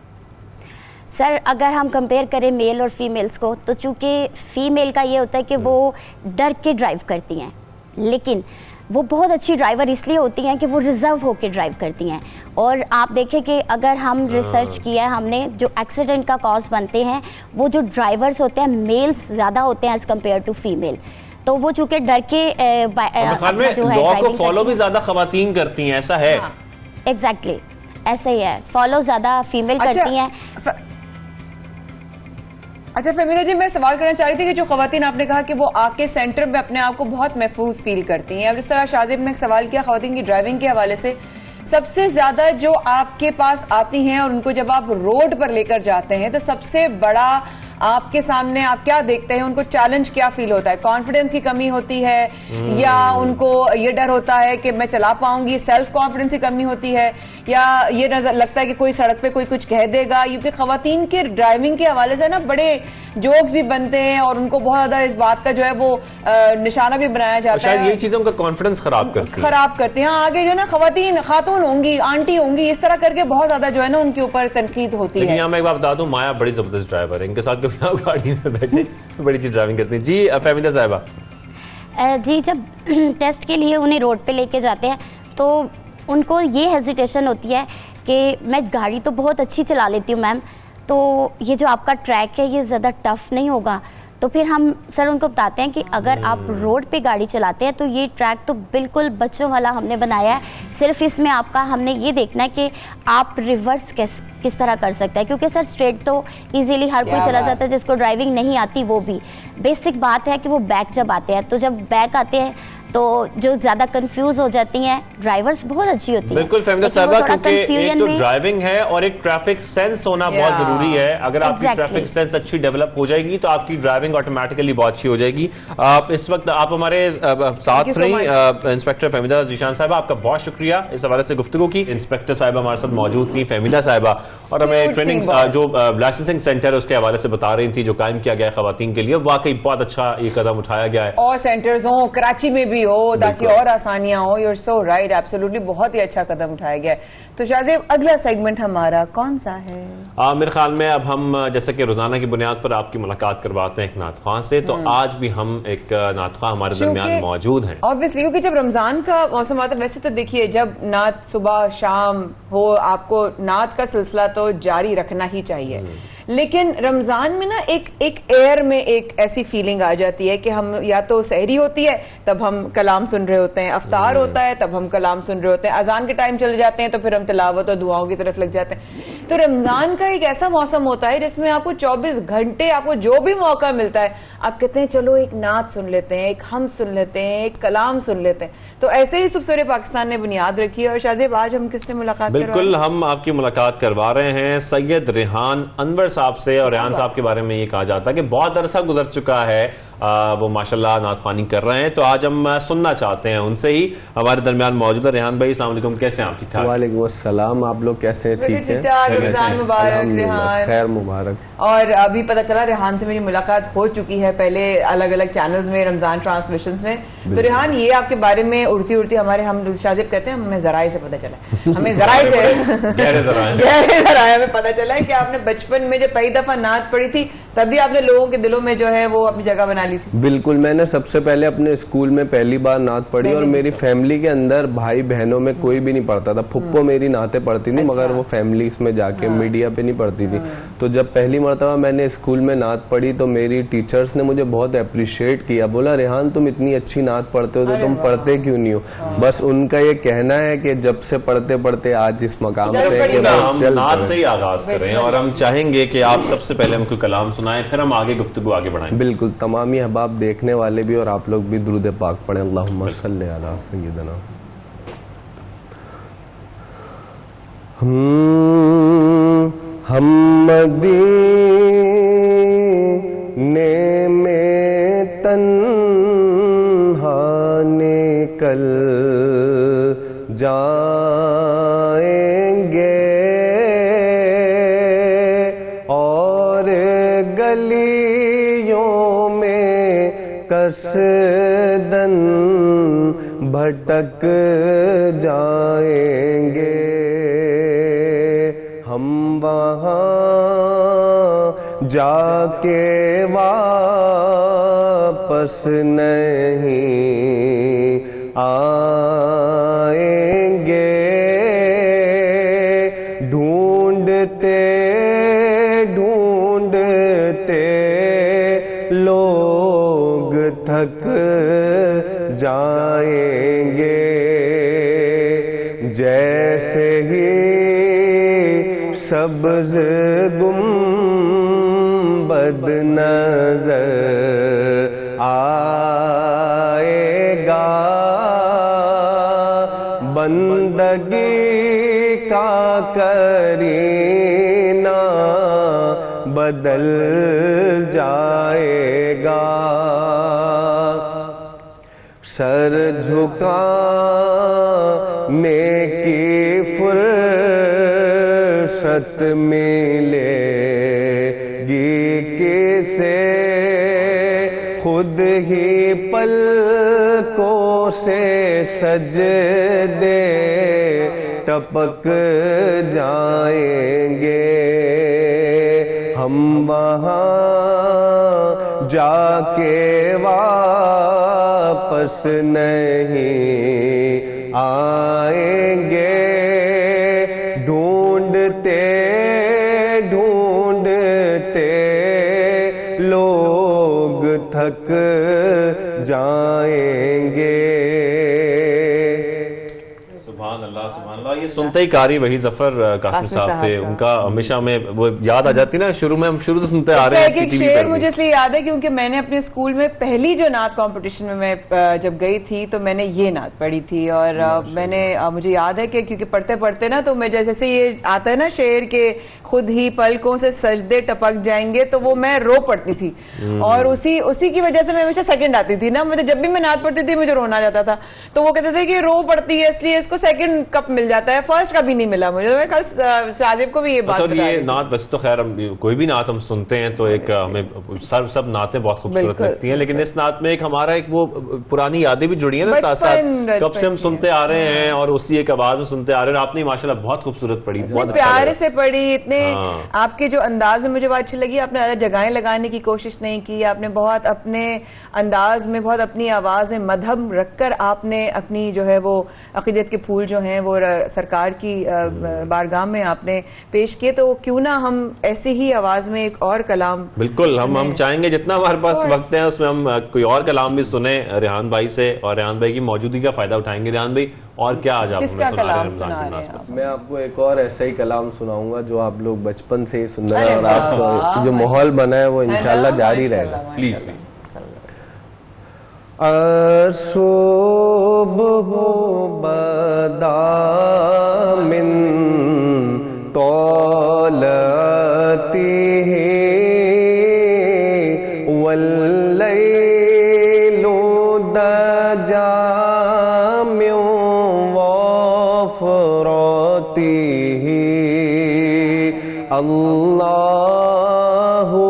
सर अगर हम कंपेयर करें मेल और फीमेल्स को, तो चूँकि फीमेल का ये होता है कि वो डर के ड्राइव करती हैं, लेकिन वो बहुत अच्छी ड्राइवर इसलिए होती हैं कि वो रिजर्व होकर ड्राइव करती हैं। और आप देखें कि अगर हम रिसर्च किया है हमने, जो एक्सीडेंट का कॉज बनते हैं वो जो ड्राइवर्स होते हैं मेल्स ज़्यादा होते हैं एज़ कम्पेयर टू फीमेल। तो वो चूँकि डर के जो है लॉ को फॉलो भी ज़्यादा खवातीन करती हैं, ऐसा है? एग्जैक्टली ऐसा ही है, फॉलो ज़्यादा फीमेल करती हैं। अच्छा फहमीदा जी, मैं सवाल करना चाह रही थी कि जो खवातीन आपने कहा कि वो आके सेंटर में अपने आप को बहुत महफूज फील करती हैं, अब जिस तरह शाजिब ने एक सवाल किया खवातीन की ड्राइविंग के हवाले से, सबसे ज्यादा जो आपके पास आती हैं और उनको जब आप रोड पर लेकर जाते हैं तो सबसे बड़ा आपके सामने आप क्या देखते हैं, उनको चैलेंज क्या फील होता है? कॉन्फिडेंस की कमी होती है या उनको ये डर होता है कि मैं चला पाऊंगी, सेल्फ कॉन्फिडेंस की कमी होती है, या ये नजर लगता है कि कोई सड़क पे कोई कुछ कह देगा? क्योंकि खवातीन के ड्राइविंग के हवाले से ना बड़े जोक्स भी बनते हैं और उनको बहुत ज्यादा इस बात का जो है वो निशाना भी बनाया जाता है। शायद ये चीजें उनका कॉन्फिडेंस खराब करती हैं। आगे जो है ना खातून होंगी, आंटी होंगी, इस तरह करके बहुत ज्यादा जो है ना उनके ऊपर तनकीद होती है। मैं एक बात बता दूं, माया बड़ी जबरदस्त ड्राइवर है, इनके साथ कभी आप गाड़ी में बैठे तो बड़ी अच्छी ड्राइविंग करती है। जी फहमीदा साहिबा। जी, जब टेस्ट के लिए उन्हें रोड पे लेके जाते हैं तो उनको ये हेजिटेशन होती है कि मैं गाड़ी तो बहुत अच्छी चला लेती हूँ मैम, तो ये जो आपका ट्रैक है ये ज़्यादा टफ नहीं होगा। तो फिर हम सर उनको बताते हैं कि अगर आप रोड पे गाड़ी चलाते हैं तो ये ट्रैक तो बिल्कुल बच्चों वाला हमने बनाया है, सिर्फ इसमें आपका हमने ये देखना है कि आप रिवर्स किस तरह कर सकते हैं, क्योंकि सर स्ट्रेट तो इजीली हर कोई चला जाता है, जिसको ड्राइविंग नहीं आती वो भी। बेसिक बात है कि वो बैक जब आते हैं, तो जब बैक आते हैं तो जो ज़्यादा कंफ्यूज हो जाती हैं, ड्राइवर्स बहुत अच्छी होती है। बिल्कुल फहमिदा साहबा, क्योंकि एक तो ड्राइविंग है और एक ट्रैफिक सेंस होना बहुत जरूरी है। अगर आपकी ट्रैफिक सेंस अच्छी डेवलप हो जाएगी तो आपकी ड्राइविंग ऑटोमेटिकली बहुत अच्छी हो जाएगी। आप इस वक्त आप हमारे साथ रही इंस्पेक्टर फहमिदा जीशान साहिबा, आपका बहुत शुक्रिया इस हवाले से गुफ्तगू की। इंस्पेक्टर साहिबा हमारे साथ मौजूद थी, फहमिदा साहिबा, और हमें ट्रेनिंग जो लाइसेंसिंग सेंटर है उसके हवाले से बता रही थी जो कायम किया गया है खवातीन के लिए। वाकई बहुत अच्छा ये कदम उठाया गया है, और सेंटर्स हो कराची में भी हो ताकि और आसानियां हो। यूर सो राइट, एब्सोल्युटली, बहुत ही अच्छा कदम उठाया गया है। तो शाहजेब, अगला सेगमेंट हमारा कौन सा है? मेरे ख्याल में अब हम जैसे कि रोजाना की बुनियाद पर आपकी मुलाकात करवाते हैं एक नात ख्वां से, तो आज भी हम एक नात ख्वां हमारे दरमियान मौजूद हैं। ऑब्वियसली, क्योंकि जब रमजान का मौसम आता है, वैसे तो देखिए जब नात सुबह शाम हो, आपको नात का सिलसिला तो जारी रखना ही चाहिए, लेकिन रमजान में ना एक एयर में एक ऐसी फीलिंग आ जाती है कि हम या तो सहरी होती है तब हम कलाम सुन रहे होते हैं, अफ्तार होता है तब हम कलाम सुन रहे होते हैं, अजान के टाइम चले जाते हैं तो फिर हम तिलावत और दुआओं की तरफ लग जाते हैं। तो रमजान का एक ऐसा मौसम होता है जिसमें आपको 24 घंटे आपको जो भी मौका मिलता है आप कहते हैं चलो एक नात सुन लेते हैं, एक हम सुन लेते हैं, एक कलाम सुन लेते हैं। तो ऐसे ही सुबह पाकिस्तान ने बुनियाद रखी है। और शाहजेब, आज हम किससे मुलाकात बिल्कुल हम आपकी मुलाकात करवा रहे हैं सैयद रेहान अनवर साहब से। और रेहान साहब के बारे में ये कहा जाता है कि बहुत अरसा गुजर चुका है, वो माशाल्लाह नातख्वानी कर रहे हैं, तो आज हम सुनना चाहते हैं उनसे ही। हमारे दरमियान मौजूद है रेहान भाई, अस्सलाम वालेकुम, कैसे हैं आप? ठीक ठाक? वालेकुम अस्सलाम, आप लोग कैसे हैं? ठीक है, खैर मुबारक। और अभी पता चला रेहान से मेरी मुलाकात हो चुकी है पहले अलग अलग चैनल्स में, रमजान ट्रांसमिशंस में। तो रेहान, ये आपके बारे में उड़ती उड़ती हमारे हम शाहजेब कहते हैं हमें जराए से पता चला, हमें जराए से गहरे जराए में पता चला है कि आपने बचपन में जब पहली दफा नात पढ़ी थी तभी आपने लोगों के दिलों में जो है वो अपनी जगह बना ली थी। बिल्कुल, मैंने सबसे पहले अपने स्कूल में पहली बार नात पढ़ी, और मेरी फैमिली के अंदर भाई बहनों में कोई भी नहीं पढ़ता था। फुप्पो मेरी नातें पढ़ती थी, मगर वो फैमिली में जाके मीडिया पे नहीं पढ़ती थी। तो जब पहली मरतबा मैंने स्कूल में नात पढ़ी तो मेरी टीचर्स ने मुझे बहुत अप्रिशिएट किया, बोला रेहान तुम इतनी अच्छी नात पढ़ते हो तो तुम पढ़ते क्यों नहीं हो। बस उनका ये कहना है कि जब से पढ़ते पढ़ते आज इस मकाम पे हम नात से ही आगाज करें, और हम चाहेंगे कि आप सबसे पहले हमको कलाम सुनाएं, फिर हम आगे गुफ्तगू आगे बढ़ाएं। बिल्कुल, तमामी अहबाब देखने वाले भी और आप लोग भी दुरूद पाक पढ़ें। अल्लाहुम्मा सल्ली अला सय्यिदना। हम मदीने में तन्हा निकल जाएंगे और गलियों में कसदन भटक जाएंगे। हम वहाँ जाके वापस नहीं आएंगे। ढूंढते ढूंढते लोग थक जाएंगे। जैसे ही सब्ज गुंबद नजर आएगा, बंदगी का करीना बदल जाएगा। सर झुकाने की फुर्सत मिलेगी किसे, खुद ही पलकों से सजदे टपक जाएंगे। हम वहाँ जाके वापस नहीं आएंगे, ढूंढते ढूंढते लोग थक जाएंगे। सुभान अल्लाह, सुभान अल्लाह। ये सुनते ही कारी वही जफर कासिम साहब थे, उनका हमेशा में वो याद आ जाती ना, शुरू में हम शुरू से सुनते आ रहे हैं। एक शेर मुझे इसलिए याद है क्योंकि मैंने अपने स्कूल में पहली जो नात कंपटीशन में मैं जब गई थी तो मैंने ये नात पढ़ी थी और मैंने मुझे याद है कि क्योंकि पढ़ते पढ़ते ना तो मैं जैसे ये आता है ना शेर के खुद ही पलकों से सजदे टपक जाएंगे, तो वो मैं रो पढ़ती थी और उसी की वजह से मैं हमेशा सेकंड आती थी ना। मुझे जब भी मैं नात पढ़ती थी मुझे रोना जाता था, तो वो कहते थे कि रो पढ़ती है इसलिए इसको सेकंड कप मिल जाता है, फर्स्ट कभी नहीं मिला मुझे। तो मैं कल शाजिब को भी ये बात बता ये नात वैसे तो खैर कोई भी नात हम सुनते हैं तो एक हमें सब नातें बहुत खूबसूरत लगती हैं, लेकिन इस नात में एक हमारा एक वो पुरानी यादें भी जुड़ी हैं ना साथ साथ, कब से हम सुनते आ रहे हैं और उसी एक आवाज में सुनते आ रहे हैं। आपने माशाल्लाह बहुत खूबसूरत पढ़ी, बहुत प्यारे से पढ़ी, इतने आपके जो अंदाज में मुझे बहुत अच्छी लगी। आपने ज्यादा जगहें लगाने की कोशिश नहीं की, आपने बहुत अपने अंदाज में, बहुत अपनी आवाज में मधम रखकर आपने अपनी जो है वो अकीदत के फूल जो हैं वो सरकार की बारगाह में आपने पेश किए। तो क्यों ना हम ऐसी ही आवाज में एक और कलाम, बिल्कुल हम चाहेंगे जितना हमारे पास वक्त है उसमें हम कोई और कलाम भी सुने रेहान भाई से, और रेहान भाई की मौजूदगी का फायदा उठाएंगे। रेहान भाई और क्या आज आप हमें सुना रहे हैं रमजान के मुनासिबत? मैं आपको एक और ऐसा ही कलाम सुनाऊंगा जो आप लोग बचपन से ही सुन रहे हैं और आप जो माहौल बना है वो इंशाल्लाह जारी रहेगा। Please please. असुबह बदा मिन तौलतिही वल्लैलु दजा मिन वफ़रातिही अल्लाहु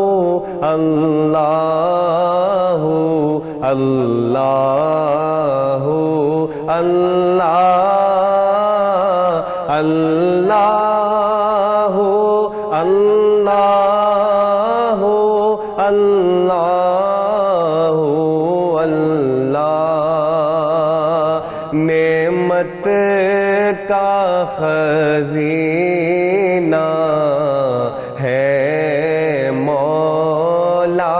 अल्लाहु अल्लाहु अल्लाह अल्लाहु अल्लाहु अल्लाहु अल्लाह नेमत का खजीना है मौला,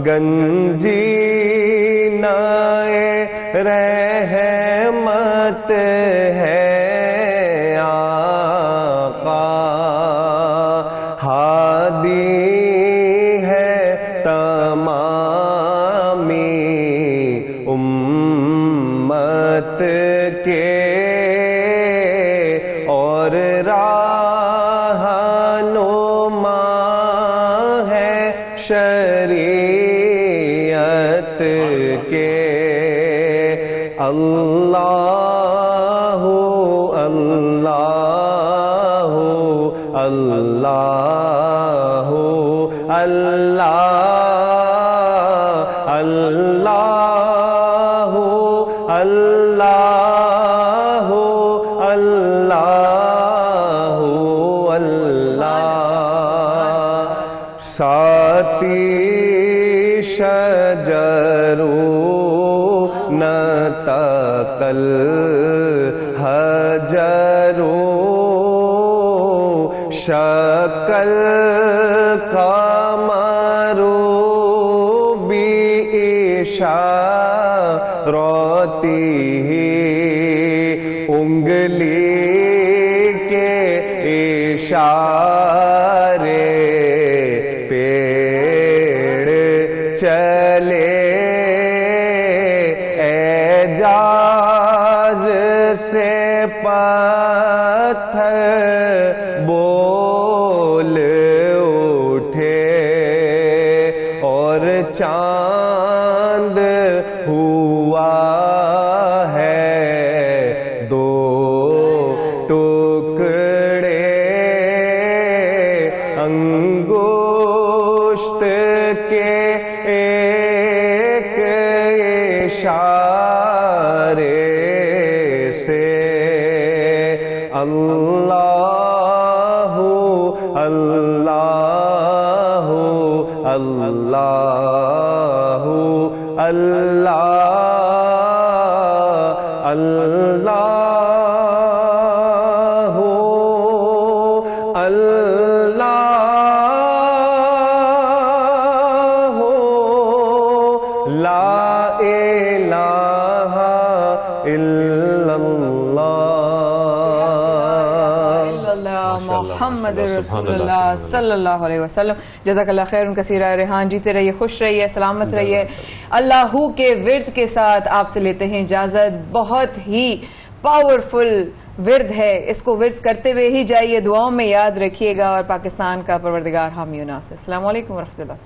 गंजी नाए रहमत है आका, हादी है तमामी उम्मत के और राहनुमा है शरीयत के। अल्लाहु अल्लाहु अल्लाहु अल्लाह अल्लाहु अल्लाहु अल्लाहु अल्लाह साती शजरू नतकल हजरू शकल कमरू बी इशारती उंगली के इशारे पेड़ चले एजाज से पत्थर बोल उठे और चांद हुआ है दो टुकड़े, अंगुष्ठ के एक इशारे से अल्लाहु अल्लाह अल्लाह अल्लाह ला इलाहा इल्लल्लाह मोहम्मद रसूलुल्लाह सल्लल्लाहु अलैहि वसल्लम। जज़ाकल्लाह खैर कसीरा। रेहान जीते रहिए, खुश रहिए, सलामत रहिए। अल्लाहू के विर्द के साथ आपसे लेते हैं इजाजत। बहुत ही पावरफुल विर्द है, इसको विर्द करते हुए ही जाइए, दुआओं में याद रखिएगा और पाकिस्तान का परवरदिगार हामी नासिर। अस्सलाम वालेकुम व रहमतुल्लाह।